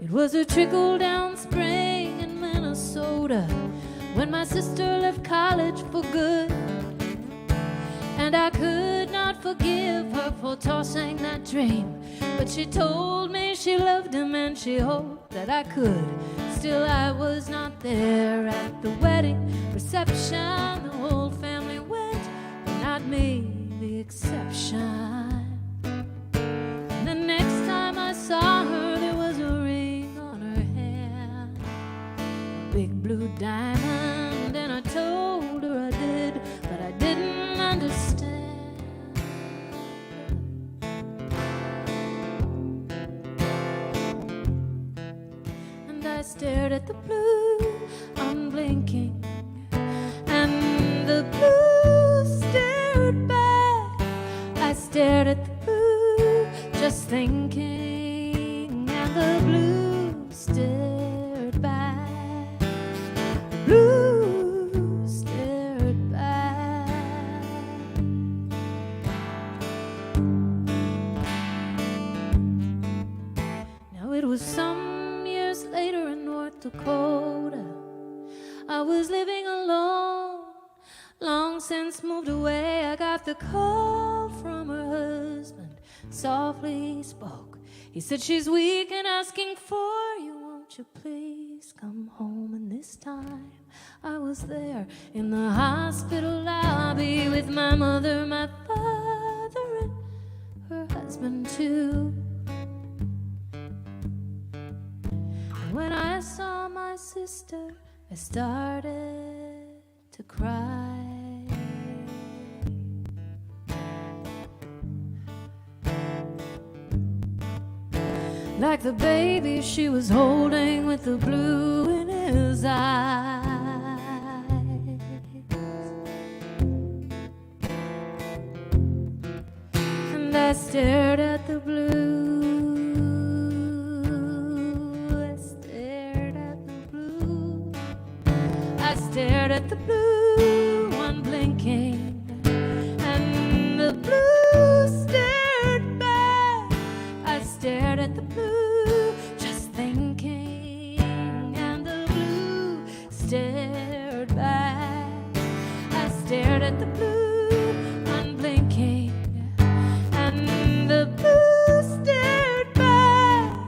It was a trickle-down spring in Minnesota when my sister left college for good, and I could not forgive her for tossing that dream, but she told me she loved him and she hoped that I could. Still, I was not there at the wedding reception. The whole family went, but not me, the exception. And the next time I saw her, there was a ring on her hand, a big blue diamond, and I told her I did, but I didn't understand. And I stared at the blue, unblinking, and the blue stared back. I stared at the blue, just thinking, and the blue stared back. The blue stared back. Now it was some years later in North Dakota. I was living alone, long since moved away. I got the call from her husband, softly spoke. He said, she's weak and asking for you, won't you please come home? And this time I was there in the hospital lobby with my mother, my father, and her husband too. And when I saw my sister, I started to cry. Like the baby she was holding with the blue in his eyes. And I stared at the blue. I stared at the blue. I stared at the blue, unblinking, and the blue stared back. I stared at the blue, just thinking, and the blue stared back. I stared at the blue, unblinking, and the blue stared back.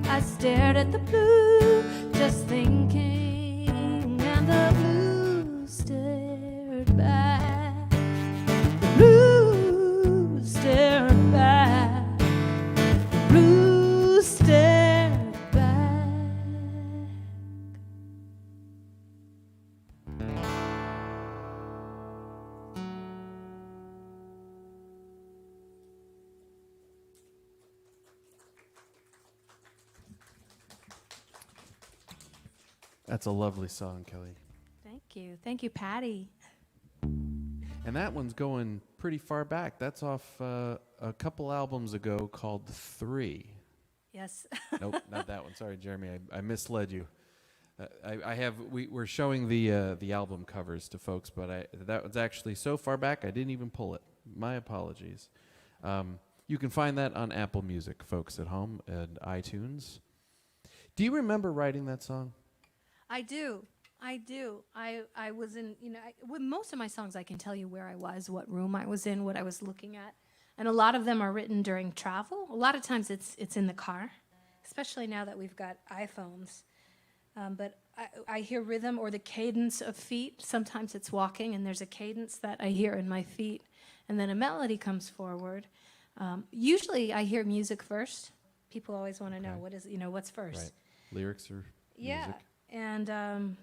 I stared at the blue, just thinking, and the blue stared back. The blue stared back. The blue stared back. That's a lovely song, Kelly. Thank you. Thank you, Patty. And that one's going pretty far back. That's off a couple albums ago called 3. Yes. Nope, not that one. Sorry, Jeremy, I misled you. We're showing the album covers to folks, but that was actually so far back I didn't even pull it. My apologies. You can find that on Apple Music, folks at home, and iTunes. Do you remember writing that song? I do. I was in, with most of my songs, I can tell you where I was, what room I was in, what I was looking at. And a lot of them are written during travel. A lot of times it's in the car, especially now that we've got iPhones. But I hear rhythm or the cadence of feet. Sometimes it's walking, and there's a cadence that I hear in my feet. And then a melody comes forward. Usually I hear music first. People always want to know, what's first? Right. Lyrics or Yeah. music? And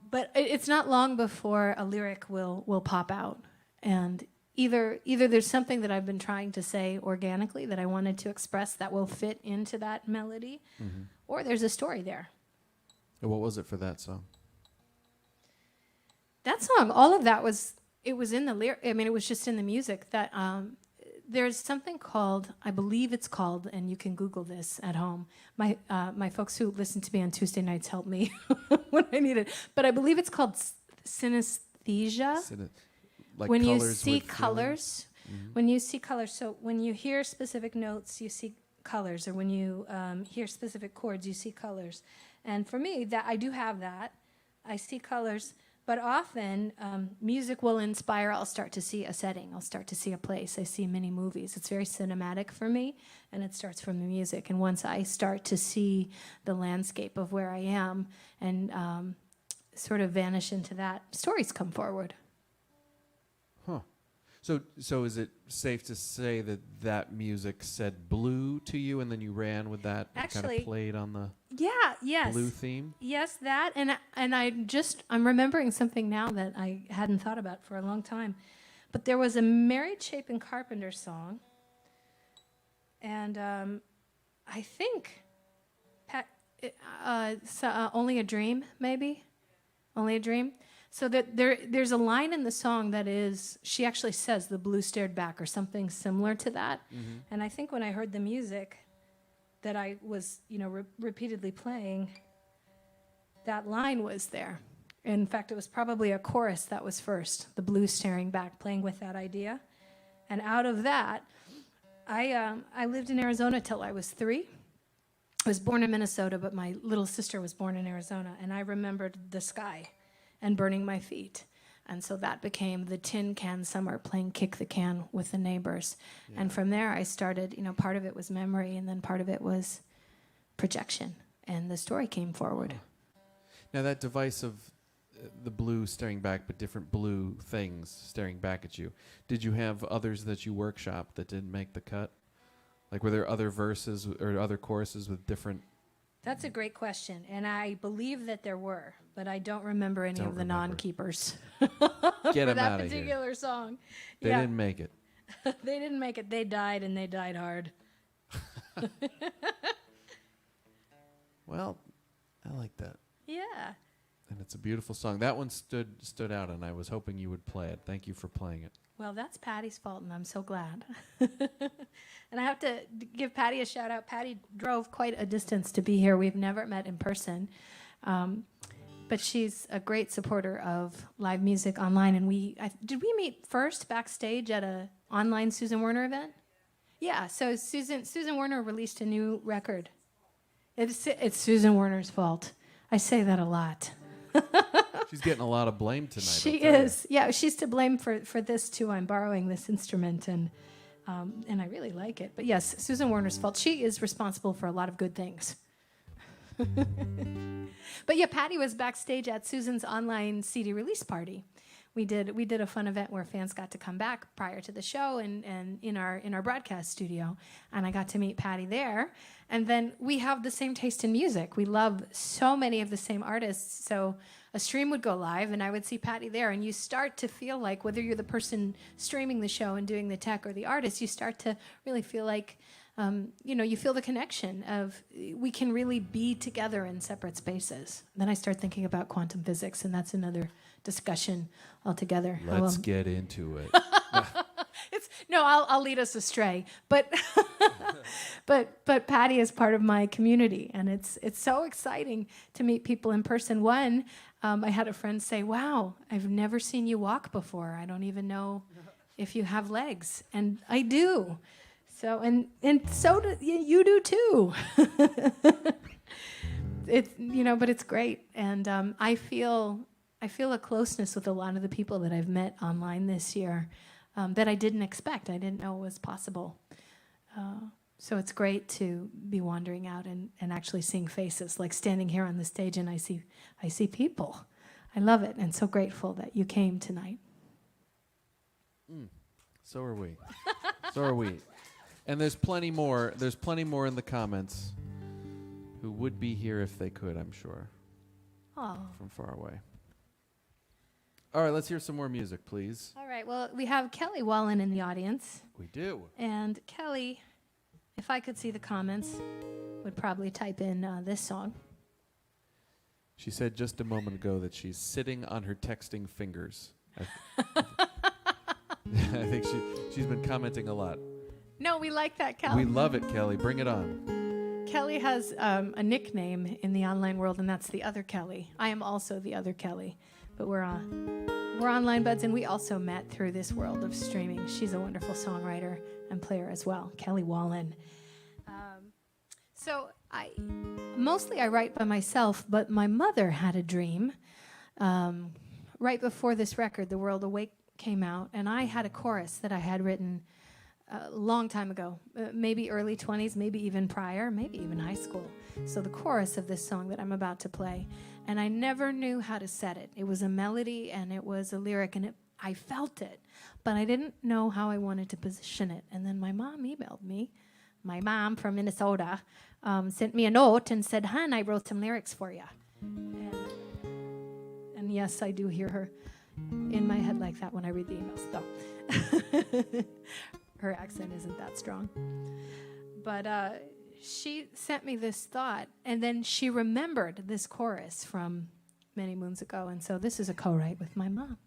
but it's not long before a lyric will pop out, and either there's something that I've been trying to say organically that I wanted to express that will fit into that melody, or there's a story there. And what was it for that song? That song, all of that was in the lyric. I mean, it was just in the music. That there's something called, I believe it's called, and you can Google this at home. My folks who listen to me on Tuesday nights help me when I need it. But I believe it's called synesthesia. Like when you colors see with colors, when you see colors. So when you hear specific notes, you see colors, or when you hear specific chords, you see colors. And for me, that I do have that. I see colors, But often, music will inspire. I'll start to see a setting. I'll start to see a place. I see many movies. It's very cinematic for me, and it starts from the music. And once I start to see the landscape of where I am and sort of vanish into that, stories come forward. Huh. So is it safe to say that that music said blue to you, and then you ran with that and kind Actually, of played on the yes. blue theme? Yes, that, and I'm remembering something now that I hadn't thought about for a long time. But there was a Mary Chapin Carpenter song, and I think Only a Dream, maybe? Only a Dream? So that there's a line in the song that is, she actually says, the blue stared back, or something similar to that. Mm-hmm. And I think when I heard the music that I was, repeatedly playing, that line was there. In fact, it was probably a chorus that was first, the blue staring back, playing with that idea. And out of that, I lived in Arizona till I was 3. I was born in Minnesota, but my little sister was born in Arizona, and I remembered the sky and burning my feet. And so that became the tin can summer, playing kick the can with the neighbors. Yeah. And from there I started, part of it was memory, and then part of it was projection. And the story came forward. Now that device of the blue staring back, but different blue things staring back at you, did you have others that you workshopped that didn't make the cut? Like, were there other verses or other choruses with different... That's a great question, and I believe that there were, but I don't remember any of the non-keepers Get for them that out of particular here. song. They didn't make it. They didn't make it. They died, and they died hard. Well, I like that. Yeah. And it's a beautiful song. That one stood out, and I was hoping you would play it. Thank you for playing it. Well, that's Patty's fault, and I'm so glad. And I have to give Patty a shout out. Patty drove quite a distance to be here. We've never met in person. But she's a great supporter of live music online. And did we meet first backstage at a online Susan Werner event? Yeah, so Susan Werner released a new record. It's Susan Werner's fault. I say that a lot. She's getting a lot of blame tonight. She is. Yeah, she's to blame for this, too. I'm borrowing this instrument, and I really like it. But yes, Susan Werner's fault. She is responsible for a lot of good things. But yeah, Patty was backstage at Susan's online CD release party. We did a fun event where fans got to come back prior to the show and in our broadcast studio, and I got to meet Patty there. And then we have the same taste in music. We love so many of the same artists. So a stream would go live, and I would see Patty there, and you start to feel like, whether you're the person streaming the show and doing the tech or the artist, you start to really feel like, you feel the connection of we can really be together in separate spaces. Then I start thinking about quantum physics, and that's another discussion altogether. Let's get into it. I'll lead us astray, but but Patty is part of my community, and it's so exciting to meet people in person. One, I had a friend say, "Wow, I've never seen you walk before. I don't even know if you have legs," and I do. So and so do, you do too. But it's great, and I feel a closeness with a lot of the people that I've met online this year that I didn't expect. I didn't know was possible. So it's great to be wandering out and actually seeing faces, like standing here on the stage, and I see people. I love it, and so grateful that you came tonight. So are we. So are we. And there's plenty more. There's plenty more in the comments who would be here if they could, I'm sure. Oh. From far away. All right, let's hear some more music, please. All right, well, we have Kellie Wallen in the audience. We do. And Kellie, if I could see the comments, would probably type in this song. She said just a moment ago that she's sitting on her texting fingers. I think she's been commenting a lot. No, we like that, Kellie. We love it, Kellie. Bring it on. Kellie has a nickname in the online world, and that's the other Kellie. I am also the other Kellie, but we're online buds, and we also met through this world of streaming. She's a wonderful songwriter and player as well, Kellie Wallen. So mostly I write by myself, but my mother had a dream right before this record, The World Awake came out, and I had a chorus that I had written a long time ago, maybe early 20s, maybe even prior, maybe even high school. So the chorus of this song that I'm about to play, and I never knew how to set it. It was a melody and it was a lyric, and I felt it, but I didn't know how I wanted to position it. And then my mom emailed me. My mom from Minnesota sent me a note and said, "Hon, I wrote some lyrics for you." And yes, I do hear her in my head like that when I read the emails, though. Her accent isn't that strong. But she sent me this thought, and then she remembered this chorus from many moons ago. And so this is a co-write with my mom.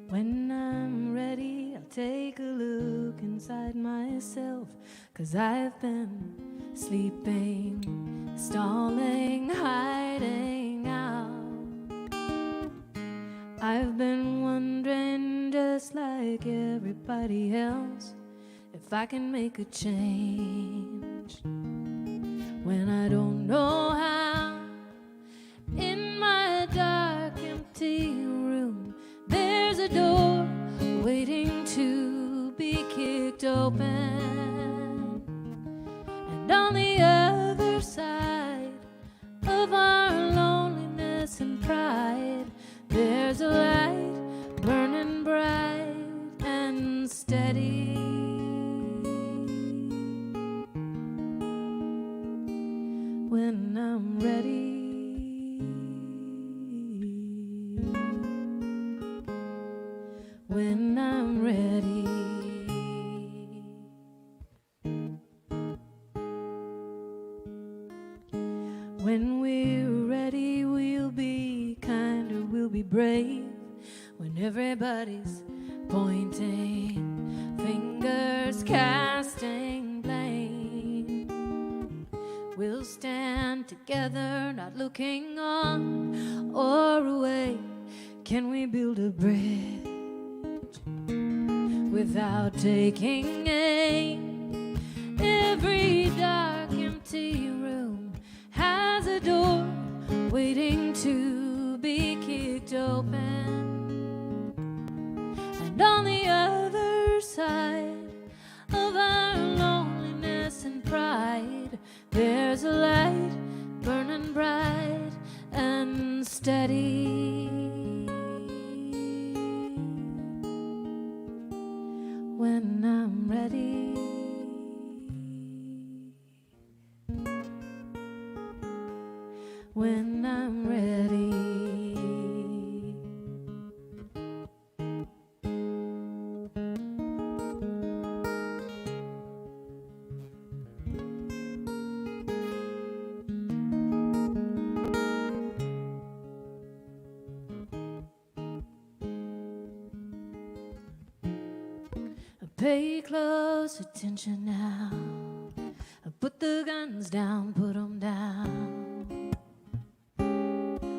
When I'm ready, I'll take a look inside myself, 'cause I've been sleeping, stalling, hiding out. I've been wondering, just like everybody else, if I can make a change when I don't know how. In my dark, empty room, there's a door waiting to be kicked open. And on the other side of our loneliness and pride, there's a light burning bright and steady. When I'm ready, when I'm ready. When we're ready, we'll be kinder, we'll be brave. When everybody's pointing fingers, casting blame, we'll stand together, not looking on or away. Can we build a bridge without taking aim? Every dark, empty room has a door waiting to be kicked open. And on the other side of our loneliness and pride, there's a light burning bright and steady. When I'm ready, when I'm ready. Pay close attention now. Put the guns down, put them down.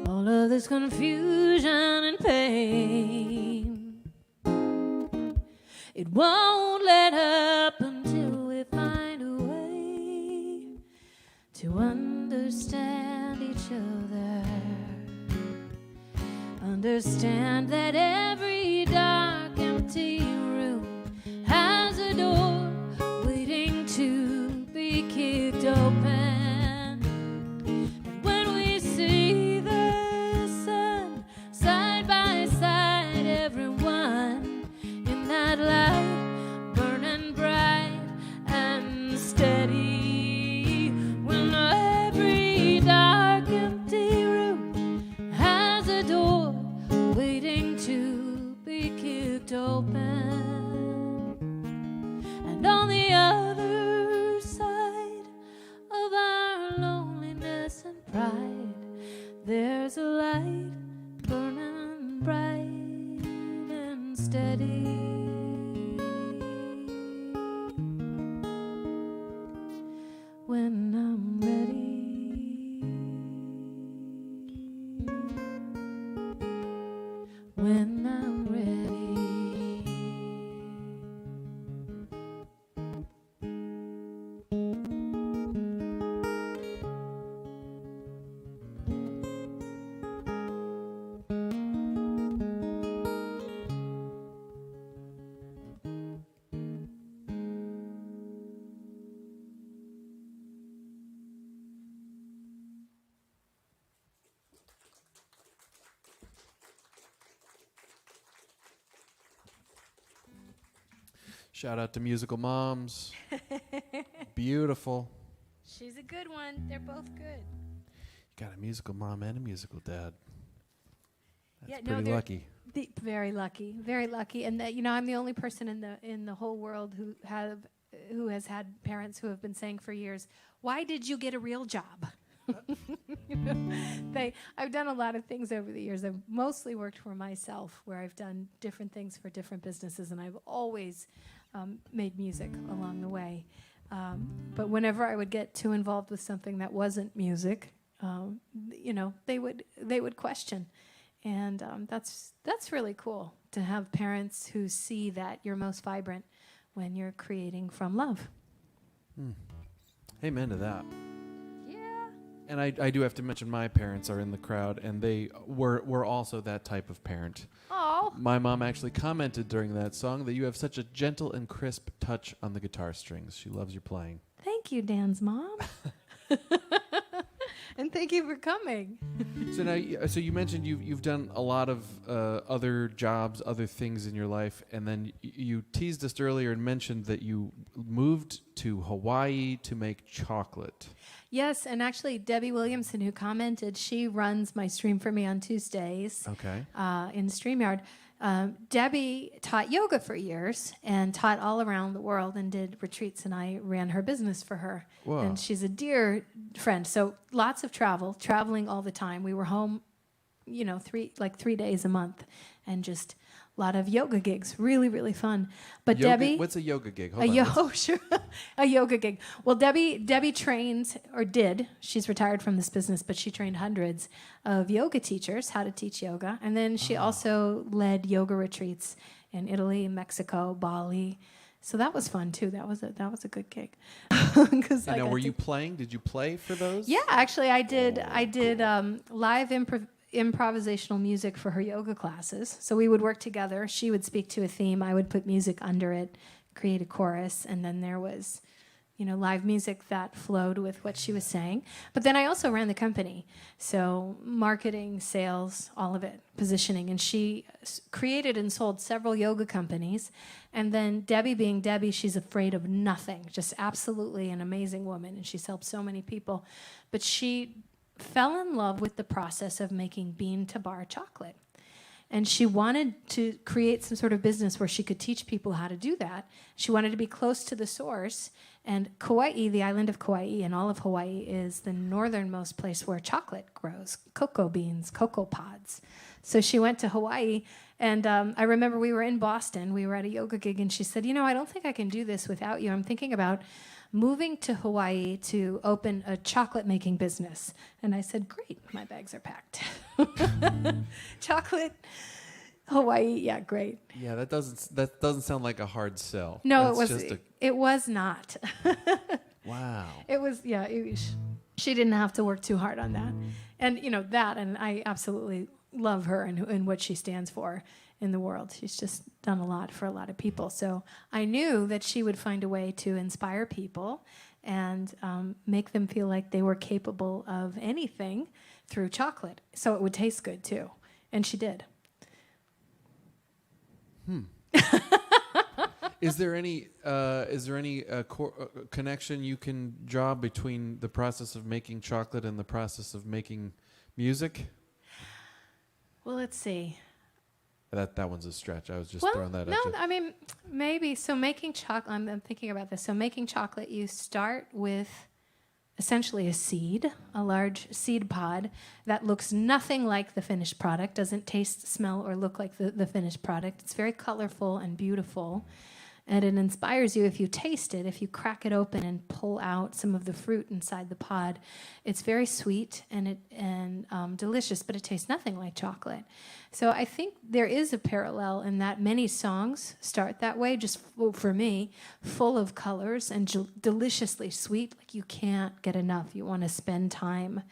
All of this confusion and pain, it won't let up until we find a way to understand each other. Understand that every dark, empty room has a door waiting to be kicked open. And when we see the sun side by side, everyone in that light burning bright and steady. When every dark, empty room has a door waiting to be kicked open. And on the other side of when I'm ready. When I'm ready. Shout out to musical moms. Beautiful. She's a good one. They're both good. Got a musical mom and a musical dad. That's Yeah, pretty they're lucky. Very lucky, very lucky. And that, you know, I'm the only person in the whole world who has had parents who have been saying for years, "Why did you get a real job?" You know, I've done a lot of things over the years. I've mostly worked for myself, where I've done different things for different businesses, and I've always made music along the way. But whenever I would get too involved with something that wasn't music, you know, they would question. And that's really cool to have parents who see that you're most vibrant when you're creating from love. Amen to that. Yeah. And I do have to mention my parents are in the crowd, and they were also that type of parent. Oh. My mom actually commented during that song that you have such a gentle and crisp touch on the guitar strings. She loves your playing. Thank you, Dan's mom. And thank you for coming. So now, so you mentioned you've done a lot of other jobs, other things in your life, and then you teased us earlier and mentioned that you moved to Hawaii to make chocolate. Yes, and actually Debbie Williamson, who commented, she runs my stream for me on Tuesdays. Okay. In StreamYard. Debbie taught yoga for years and taught all around the world and did retreats, and I ran her business for her. Whoa. And she's a dear friend. So lots of traveling all the time. We were home, you know, 3 days a month, and just a lot of yoga gigs. Really, really fun. But Debbie, what's a yoga gig? Hold on. Sure. A yoga gig. Well, Debbie trains, or did. She's retired from this business, but she trained hundreds of yoga teachers how to teach yoga. And then she also led yoga retreats in Italy, Mexico, Bali. So that was fun too. That was a good gig. Now, were you playing? Did you play for those? Yeah, actually, I did. I did live improvisational music for her yoga classes. So we would work together. She would speak to a theme. I would put music under it, create a chorus, and then there was, you know, live music that flowed with what she was saying. But then I also ran the company. So marketing, sales, all of it, positioning. And she created and sold several yoga companies. And then Debbie being Debbie, she's afraid of nothing. Just absolutely an amazing woman. And she's helped so many people. But she fell in love with the process of making bean to bar chocolate. And she wanted to create some sort of business where she could teach people how to do that. She wanted to be close to the source. And Kauai, the island of Kauai and all of Hawaii, is the northernmost place where chocolate grows, cocoa beans, cocoa pods. So she went to Hawaii, and I remember we were in Boston. We were at a yoga gig, and she said, "You know, I don't think I can do this without you. I'm thinking about moving to Hawaii to open a chocolate making business." And I said, "Great, my bags are packed." Chocolate, Hawaii, yeah, great. Yeah, that doesn't sound like a hard sell. No, That's it was not. Wow. It was, yeah, she didn't have to work too hard on that. And, you know, and I absolutely love her and what she stands for in the world. She's just done a lot for a lot of people. So I knew that she would find a way to inspire people and make them feel like they were capable of anything through chocolate. So it would taste good, too. And she did. Is there any connection you can draw between the process of making chocolate and the process of making music? Well, let's see. That one's a stretch. I was just throwing that at you. No, I mean, maybe. So making chocolate, I'm thinking about this. So making chocolate, you start with essentially a seed, a large seed pod that looks nothing like the finished product, doesn't taste, smell, or look like the finished product. It's very colorful and beautiful. and it inspires you if you taste it, if you crack it open and pull out some of the fruit inside the pod. It's very sweet and delicious, but it tastes nothing like chocolate. So I think there is a parallel in that many songs start that way, just for me, full of colors and deliciously sweet. Like you can't get enough. You want to spend time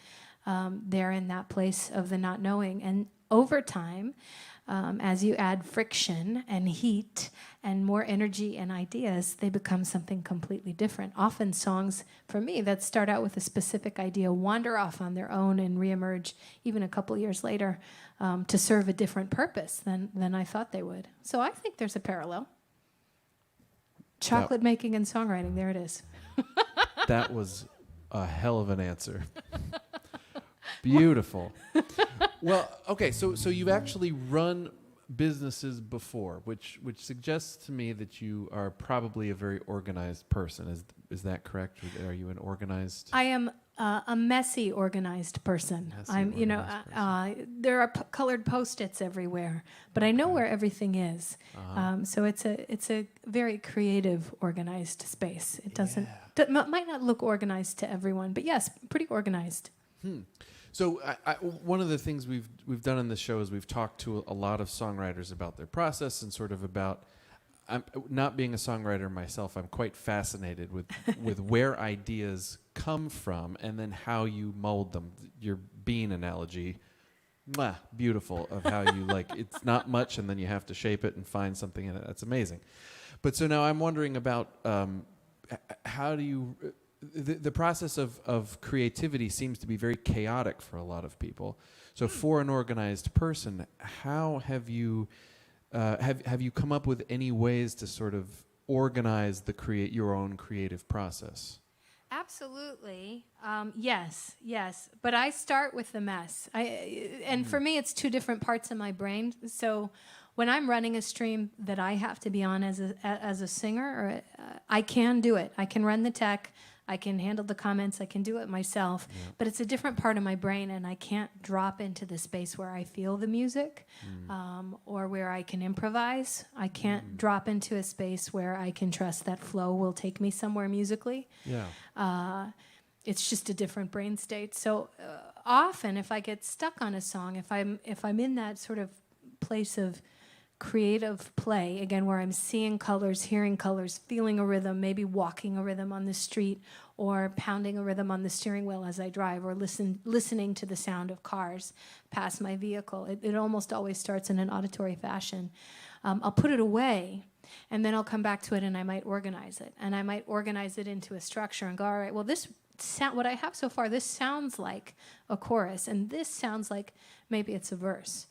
there in that place of the not knowing. And over time, as you add friction and heat and more energy and ideas, they become something completely different. Often songs, for me, that start out with a specific idea wander off on their own and reemerge even a couple years later to serve a different purpose than I thought they would. So I think there's a parallel. Chocolate making and songwriting, there it is. That was a hell of an answer. Beautiful. Well, okay, so you've actually run businesses before, which suggests to me that you are probably a very organized person. Is that correct? Are you an organized? I am a messy, organized person. There are colored Post-its everywhere, but I know where everything is. So it's a very creative, organized space. It might not look organized to everyone, but yes, pretty organized. So one of the things we've done in this show is we've talked to a lot of songwriters about their process and sort of about. I'm not being a songwriter myself. I'm quite fascinated with where ideas come from and then how you mold them. Your bean analogy, beautiful. Of how you it's not much and then you have to shape it and find something in it. That's amazing. But so now I'm wondering about how do you. The process of creativity seems to be very chaotic for a lot of people. So for an organized person, how have you come up with any ways to sort of organize your own creative process? Absolutely. Yes. But I start with the mess. For me, it's two different parts of my brain. So when I'm running a stream that I have to be on as a singer, I can do it. I can run the tech. I can handle the comments. I can do it myself. Yeah. But it's a different part of my brain, and I can't drop into the space where I feel the music or where I can improvise. I can't drop into a space where I can trust that flow will take me somewhere musically. Yeah. It's just a different brain state. So often, if I get stuck on a song, if I'm in that sort of place of creative play, again, where I'm seeing colors, hearing colors, feeling a rhythm, maybe walking a rhythm on the street or pounding a rhythm on the steering wheel as I drive or listening to the sound of cars pass my vehicle. It almost always starts in an auditory fashion. I'll put it away, and then I'll come back to it, and I might organize it. And I might organize it into a structure and go, all right, well, what I have so far, this sounds like a chorus, and this sounds like maybe it's a verse.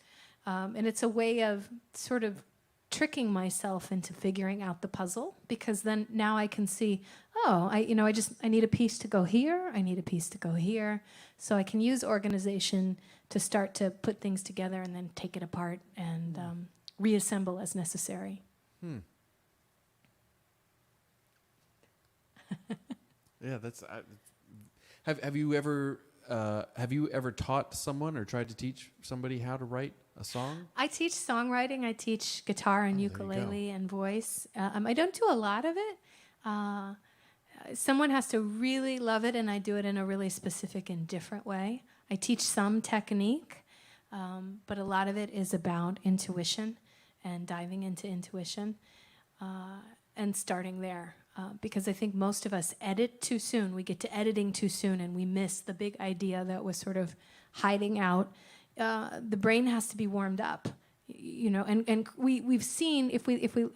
And it's a way of sort of tricking myself into figuring out the puzzle, because then now I can see, I need a piece to go here, I need a piece to go here. So I can use organization to start to put things together and then take it apart and reassemble as necessary. Yeah, that's. Have you ever taught someone or tried to teach somebody how to write a song? I teach songwriting. I teach guitar and ukulele and voice. I don't do a lot of it. Someone has to really love it, and I do it in a really specific and different way. I teach some technique, but a lot of it is about intuition and diving into intuition and starting there. Because I think most of us edit too soon. We get to editing too soon, and we miss the big idea that was sort of hiding out. The brain has to be warmed up, and we've seen,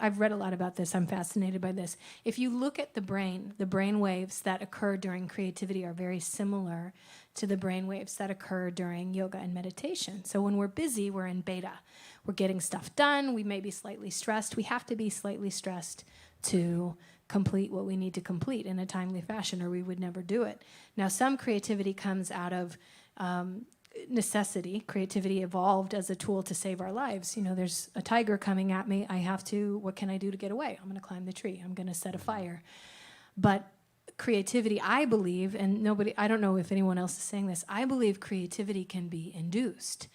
I've read a lot about this. I'm fascinated by this. If you look at the brain waves that occur during creativity are very similar to the brain waves that occur during yoga and meditation. So when we're busy, we're in beta. We're getting stuff done. We may be slightly stressed. We have to be slightly stressed to complete what we need to complete in a timely fashion, or we would never do it. Now, some creativity comes out of necessity. Creativity evolved as a tool to save our lives. There's a tiger coming at me. What can I do to get away? I'm going to climb the tree. I'm going to set a fire. But creativity, I believe, and I don't know if anyone else is saying this, I believe creativity can be induced.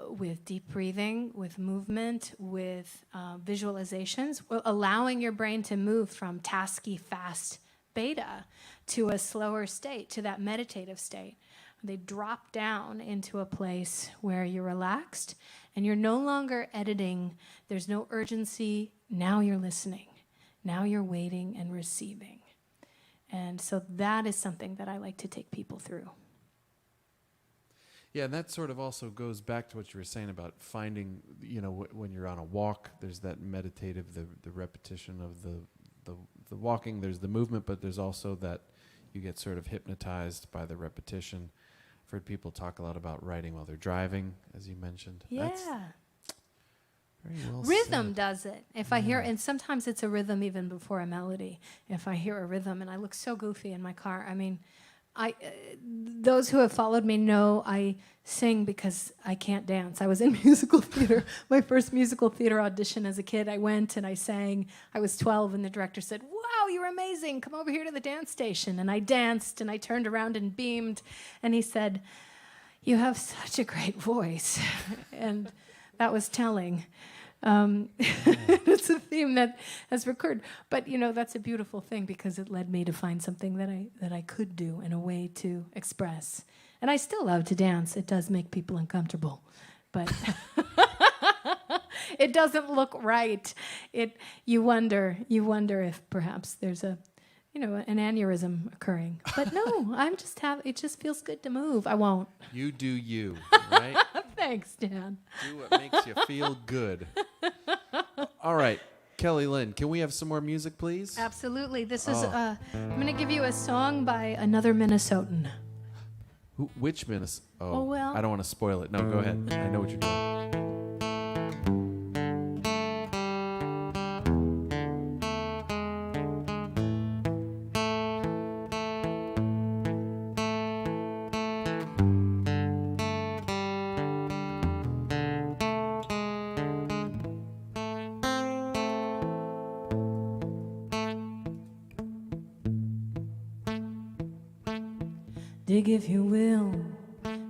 with deep breathing, with movement, with visualizations, allowing your brain to move from tasky, fast beta to a slower state, to that meditative state. They drop down into a place where you're relaxed and you're no longer editing. There's no urgency. Now you're listening. Now you're waiting and receiving. And so that is something that I like to take people through. Yeah, and that sort of also goes back to what you were saying about finding, when you're on a walk, there's that meditative, the repetition of the walking, there's the movement, but there's also that you get sort of hypnotized by the repetition. I've heard people talk a lot about writing while they're driving, as you mentioned. Yeah. That's very well Rhythm said. does it. If I hear, and sometimes it's a rhythm even before a melody. If I hear a rhythm and I look so goofy in my car, I mean, those who have followed me know I sing because I can't dance. I was in musical theater. My first musical theater audition as a kid, I went and I sang. I was 12 and the director said, "Wow, you're amazing. Come over here to the dance station." And I danced and I turned around and beamed. And he said, "You have such a great voice." And that was telling. It's a theme that has recurred. But, that's a beautiful thing because it led me to find something that I could do in a way to express. And I still love to dance. It does make people uncomfortable. But it doesn't look right. You wonder if perhaps there's an aneurysm occurring. But no, it just feels good to move. I won't. You do you, right? Thanks, Dan. Do what makes you feel good. All right, Kellie Lin, can we have some more music, please? Absolutely. This is, I'm going to give you a song by another Minnesotan. Which Minnesota? Oh, well. I don't want to spoil it. No, go ahead. I know what you're doing. Dig, if you will,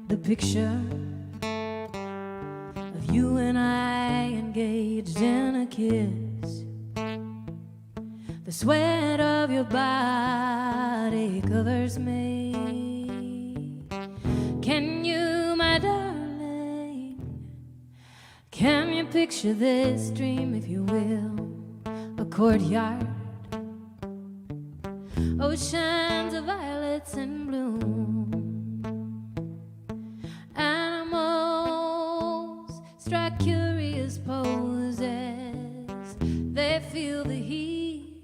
the picture of you and I engaged in a kiss. The sweat of your body covers me. Can you, my darling, can you picture this dream, if you will? A courtyard, oceans of violets in bloom. Animals strike curious poses. They feel the heat.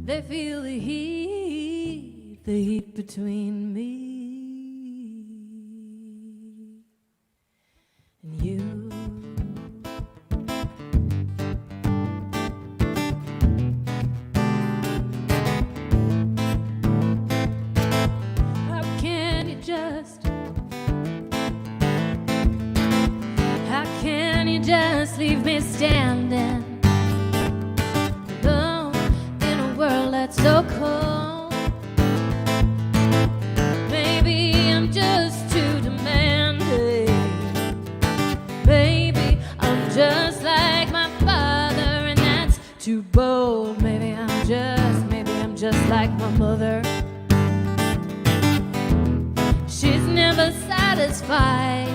They feel the heat between me and you. Just leave me standing alone in a world that's so cold. Maybe I'm just too demanding. Maybe I'm just like my father, and that's too bold. Maybe I'm just like my mother. She's never satisfied.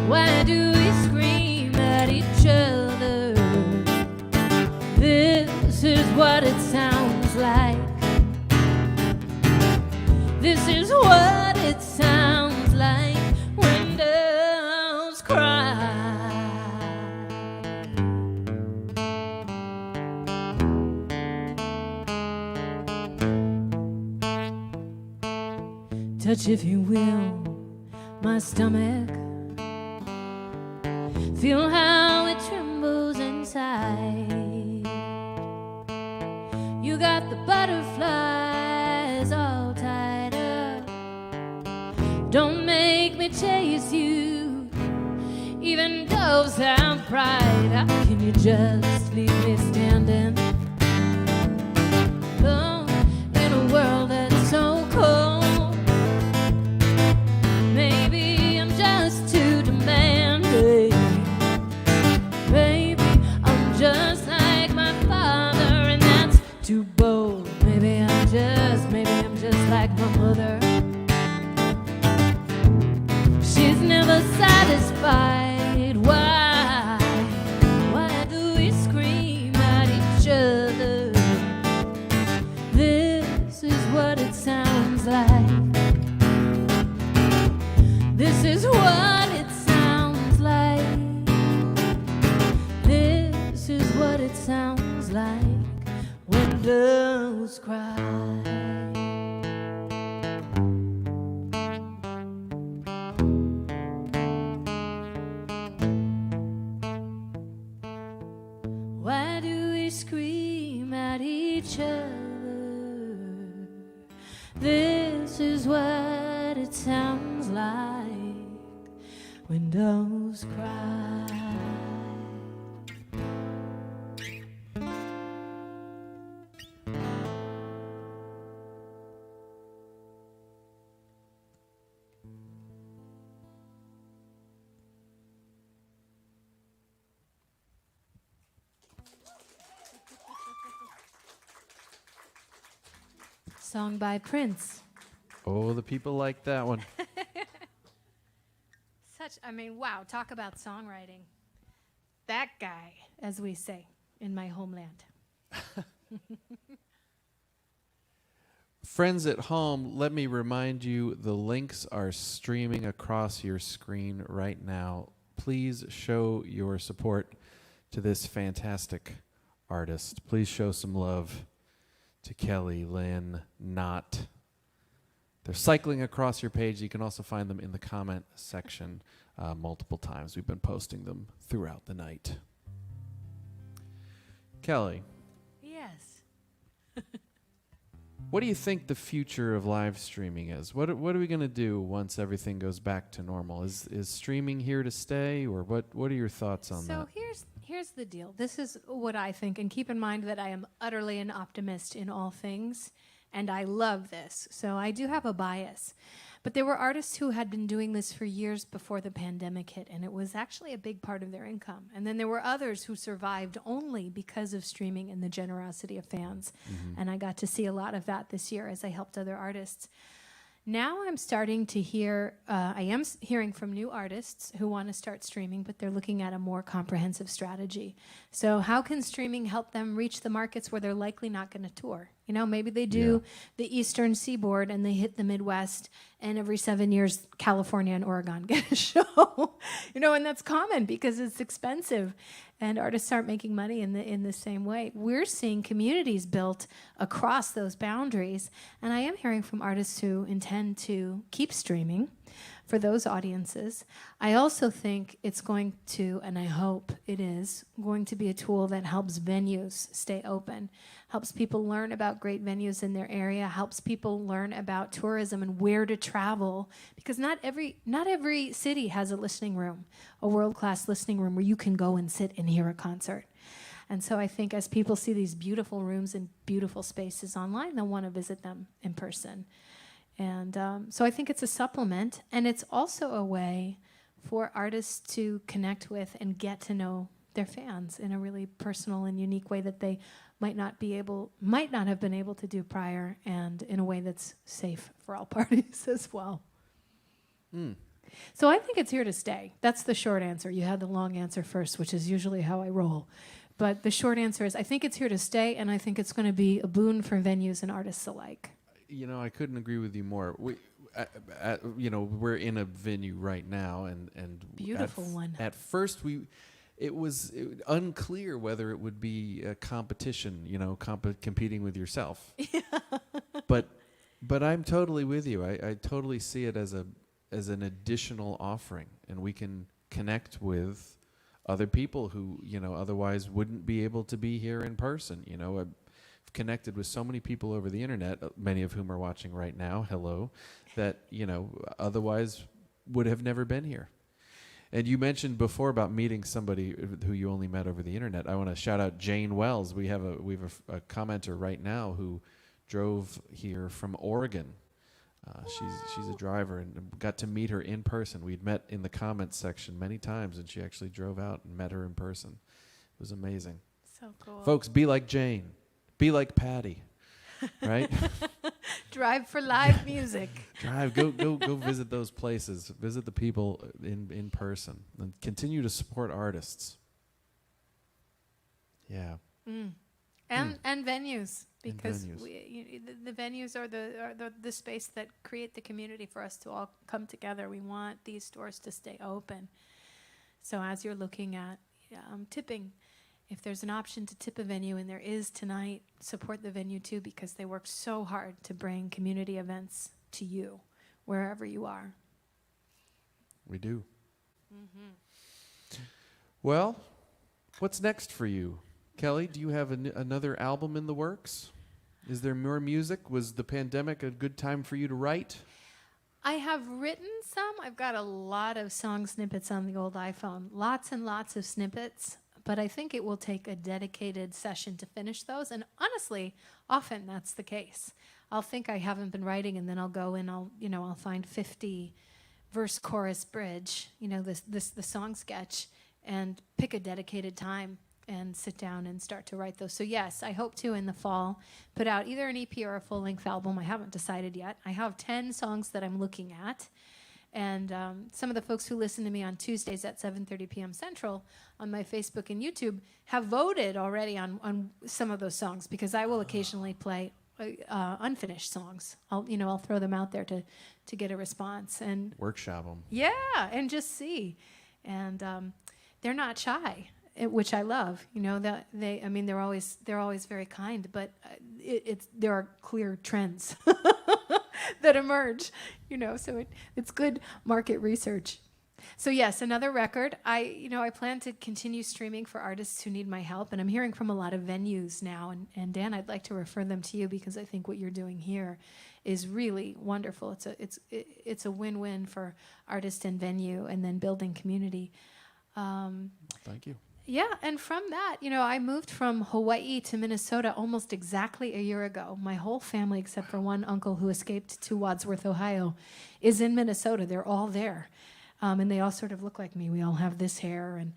Why do we scream at each other? This is what it sounds like. This is what it sounds like when doves cry. Touch, if you will, my stomach. Feel how it trembles inside. You got the butterflies all tied up. Don't make me chase you. Even doves have pride. How can you just leave me standing alone in a world that's so cold? it sounds like when doves cry. Why do we scream at each other? This is what it sounds like when doves cry. Song by Prince. Oh, the people like that one. Wow, talk about songwriting. That guy, as we say in my homeland. Friends at home, let me remind you, the links are streaming across your screen right now. Please show your support to this fantastic artist. Please show some love to Kellie Lin Knott. They're cycling across your page. You can also find them in the comment section multiple times. We've been posting them throughout the night. Kellie. Yes. What do you think the future of live streaming is? What are we going to do once everything goes back to normal? Is streaming here to stay, or what are your thoughts on that? So here's the deal. This is what I think, and keep in mind that I am utterly an optimist in all things, and I love this. So I do have a bias. But there were artists who had been doing this for years before the pandemic hit, and it was actually a big part of their income. And then there were others who survived only because of streaming and the generosity of fans. Mm-hmm. And I got to see a lot of that this year as I helped other artists. Now I'm starting to hear, hearing from new artists who want to start streaming, but they're looking at a more comprehensive strategy. So how can streaming help them reach the markets where they're likely not going to tour? You know, maybe they do the Eastern Seaboard and they hit the Midwest, and every 7 years, California and Oregon get a show. You know, and that's common because it's expensive, and artists aren't making money in the same way. We're seeing communities built across those boundaries, and I am hearing from artists who intend to keep streaming for those audiences. I also think it's going to, and I hope it is, going to be a tool that helps venues stay open, helps people learn about great venues in their area, helps people learn about tourism and where to travel, because not every city has a listening room, a world-class listening room where you can go and sit and hear a concert. And so I think as people see these beautiful rooms and beautiful spaces online, they'll want to visit them in person. And so I think it's a supplement, and it's also a way for artists to connect with and get to know their fans in a really personal and unique way that they might not have been able to do prior, and in a way that's safe for all parties as well. Mm. So I think it's here to stay. That's the short answer. You had the long answer first, which is usually how I roll. But the short answer is I think it's here to stay, and I think it's going to be a boon for venues and artists alike. You know, I couldn't agree with you more. We're in a venue right now, and beautiful one. At first, it was unclear whether it would be a competition, competing with yourself. Yeah. But I'm totally with you. I totally see it as an additional offering, and we can connect with other people who otherwise wouldn't be able to be here in person. I've connected with so many people over the internet, many of whom are watching right now. Hello, that otherwise would have never been here. And you mentioned before about meeting somebody who you only met over the internet. I want to shout out Jane Wells. We have a commenter right now who drove here from Oregon. She's a driver, and got to meet her in person. We'd met in the comments section many times, and she actually drove out and met her in person. It was amazing. So cool. Folks, be like Jane. Be like Patty, right? Drive for live music. Drive, go visit those places. Visit the people in person, and continue to support artists. Yeah. Mm. And venues, because the venues are the space that create the community for us to all come together. We want these doors to stay open. So as you're looking at tipping if there's an option to tip a venue, and there is tonight, support the venue too, because they work so hard to bring community events to you, wherever you are. We do. Well, what's next for you? Kellie, do you have another album in the works? Is there more music? Was the pandemic a good time for you to write? I have written some. I've got a lot of song snippets on the old iPhone. Lots and lots of snippets. But I think it will take a dedicated session to finish those. And honestly, often that's the case. I'll think I haven't been writing, and then I'll go and I'll find 50 verse, chorus, bridge, the song sketch, and pick a dedicated time and sit down and start to write those. So yes, I hope to, in the fall, put out either an EP or a full-length album. I haven't decided yet. I have 10 songs that I'm looking at. And some of the folks who listen to me on Tuesdays at 7:30 p.m. Central on my Facebook and YouTube have voted already on some of those songs, because I will occasionally play unfinished songs. I'll throw them out there to get a response and workshop them. Yeah, and just see. And they're not shy, which I love. That they're always very kind, but there are clear trends that emerge. So it's good market research. So yes, another record. I plan to continue streaming for artists who need my help, and I'm hearing from a lot of venues now. And Dan, I'd like to refer them to you, because I think what you're doing here is really wonderful. It's a win-win for artist and venue, and then building community. Thank you. Yeah, and from that, I moved from Hawaii to Minnesota almost exactly a year ago. My whole family, except for one uncle who escaped to Wadsworth, Ohio, is in Minnesota. They're all there. And they all sort of look like me. We all have this hair, and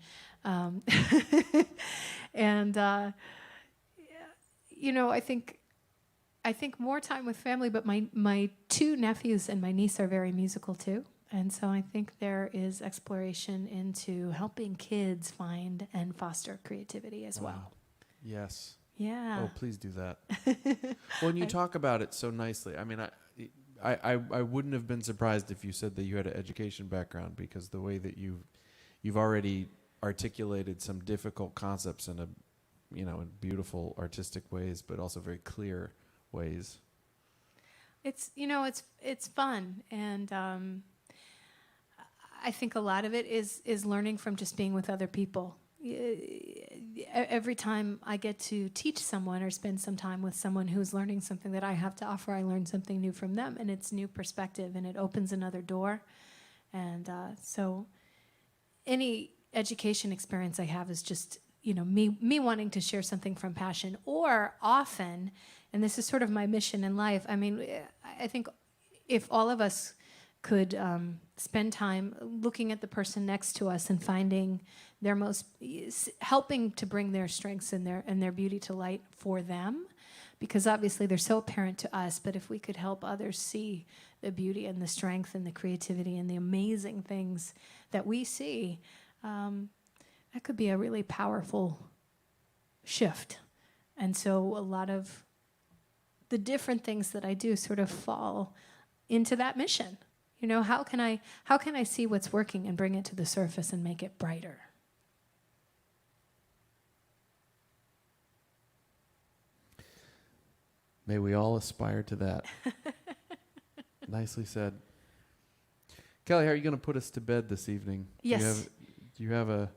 I think more time with family. But my two nephews and my niece are very musical too, and so I think there is exploration into helping kids find and foster creativity as well. Yes. Yeah. Oh, please do that. Well, and you talk about it so nicely. I mean, I wouldn't have been surprised if you said that you had an education background, because the way that you've already articulated some difficult concepts in in beautiful artistic ways, but also very clear ways. It's fun, and I think a lot of it is learning from just being with other people. Every time I get to teach someone or spend some time with someone who's learning something that I have to offer, I learn something new from them, and it's new perspective, and it opens another door. And so any education experience I have is just, me wanting to share something from passion, or often, and this is sort of my mission in life, I think if all of us could spend time looking at the person next to us and finding helping to bring their strengths and their beauty to light for them, because obviously they're so apparent to us, but if we could help others see the beauty and the strength and the creativity and the amazing things that we see, that could be a really powerful shift. And so a lot of the different things that I do sort of fall into that mission. How can I see what's working and bring it to the surface and make it brighter? May we all aspire to that. Nicely said. Kellie, how are you going to put us to bed this evening? Yes. Do you have a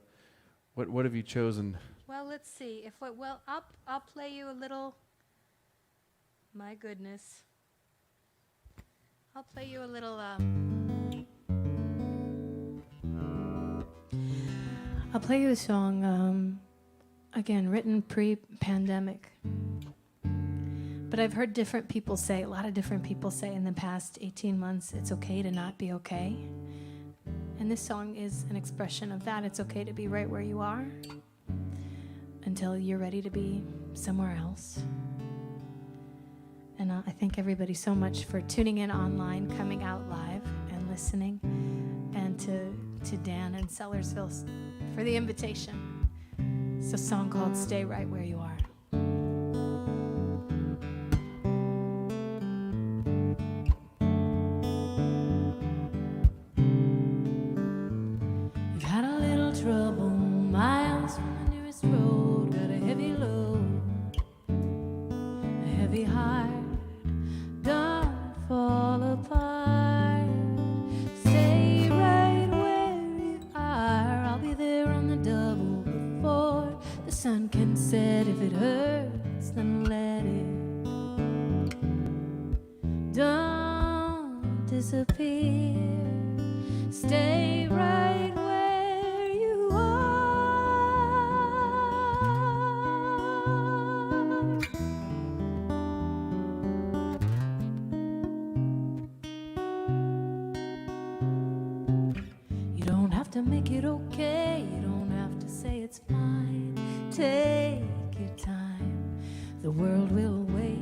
what have you chosen? Well, let's see. I'll play you a little. My goodness. I'll play you a little. I'll play you a song, again, written pre-pandemic. But I've heard a lot of different people say in the past 18 months, it's okay to not be okay. And this song is an expression of that. It's okay to be right where you are until you're ready to be somewhere else. And I thank everybody so much for tuning in online, coming out live and listening, and to Dan and Sellersville for the invitation. It's a song called Stay Right Where You Are. You've had a little trouble, miles from the nearest road. and said, if it hurts, then let it. Don't disappear. Stay right where you are. You don't have to make it okay. You don't have to say it's fine. Take your time. The world will wait,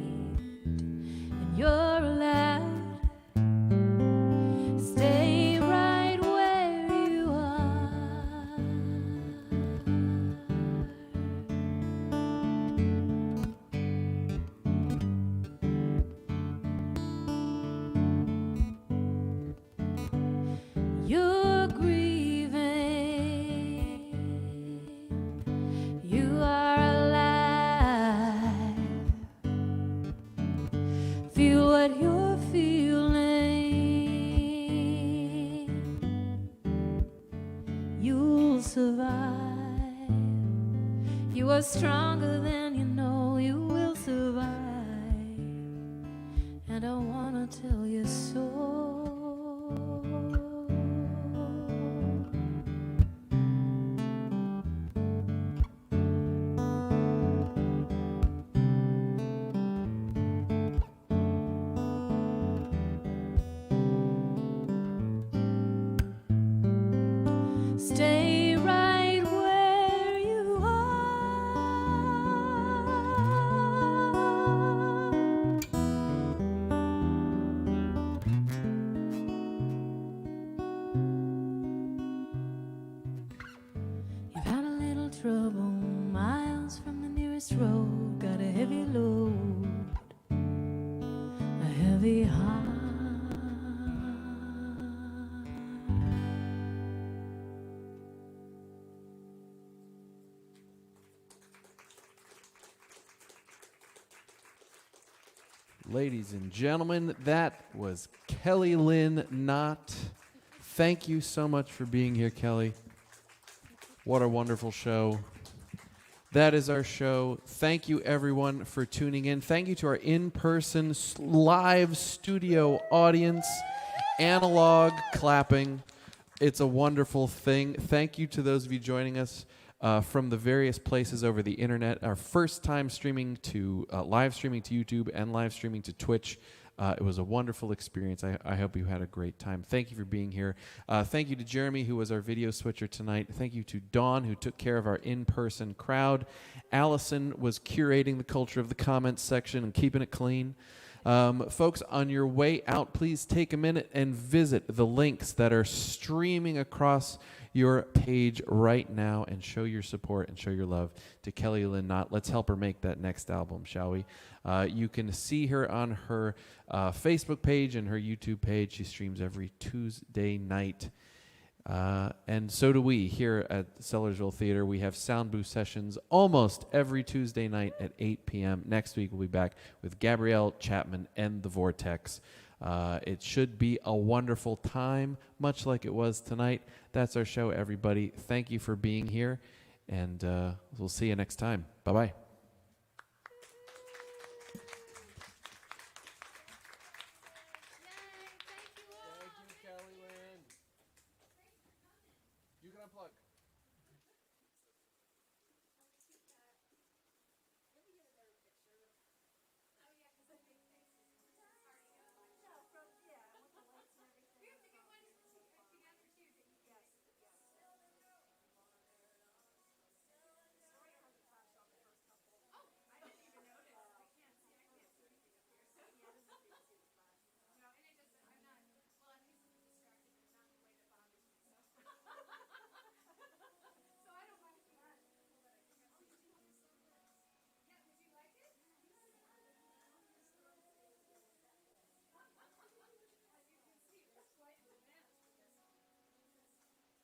and you're allowed. Stay right where you are. You're grieving. You are alive. Feel what you're feeling. You'll survive. You are stronger than you know. You will survive. And I wanna tell you so. Stay right where you are. You've had a little trouble, miles from the nearest road. Got a heavy load, a heavy heart. Ladies and gentlemen, that was Kellie Lin Knott. Thank you so much for being here, Kellie. What a wonderful show. That is our show. Thank you, everyone, for tuning in. Thank you to our in-person live studio audience. Analog clapping. It's a wonderful thing. Thank you to those of you joining us from the various places over the internet. Our first time streaming to live streaming to YouTube and live streaming to Twitch. It was a wonderful experience. I hope you had a great time. Thank you for being here. Thank you to Jeremy, who was our video switcher tonight. Thank you to Dawn, who took care of our in-person crowd. Alyson was curating the culture of the comments section and keeping it clean. Folks, on your way out, please take a minute and visit the links that are streaming across your page right now and show your support and show your love to Kellie Lin Knott. Let's help her make that next album, shall we? You can see her on her Facebook page and her YouTube page. She streams every Tuesday night. And so do we here at Sellersville Theater. We have Soundbooth Sessions almost every Tuesday night at 8 p.m. Next week we'll be back with Gabrielle Chapman and The Vortex. It should be a wonderful time, much like it was tonight. That's our show, everybody. Thank you for being here, and we'll see you next time. Bye-bye.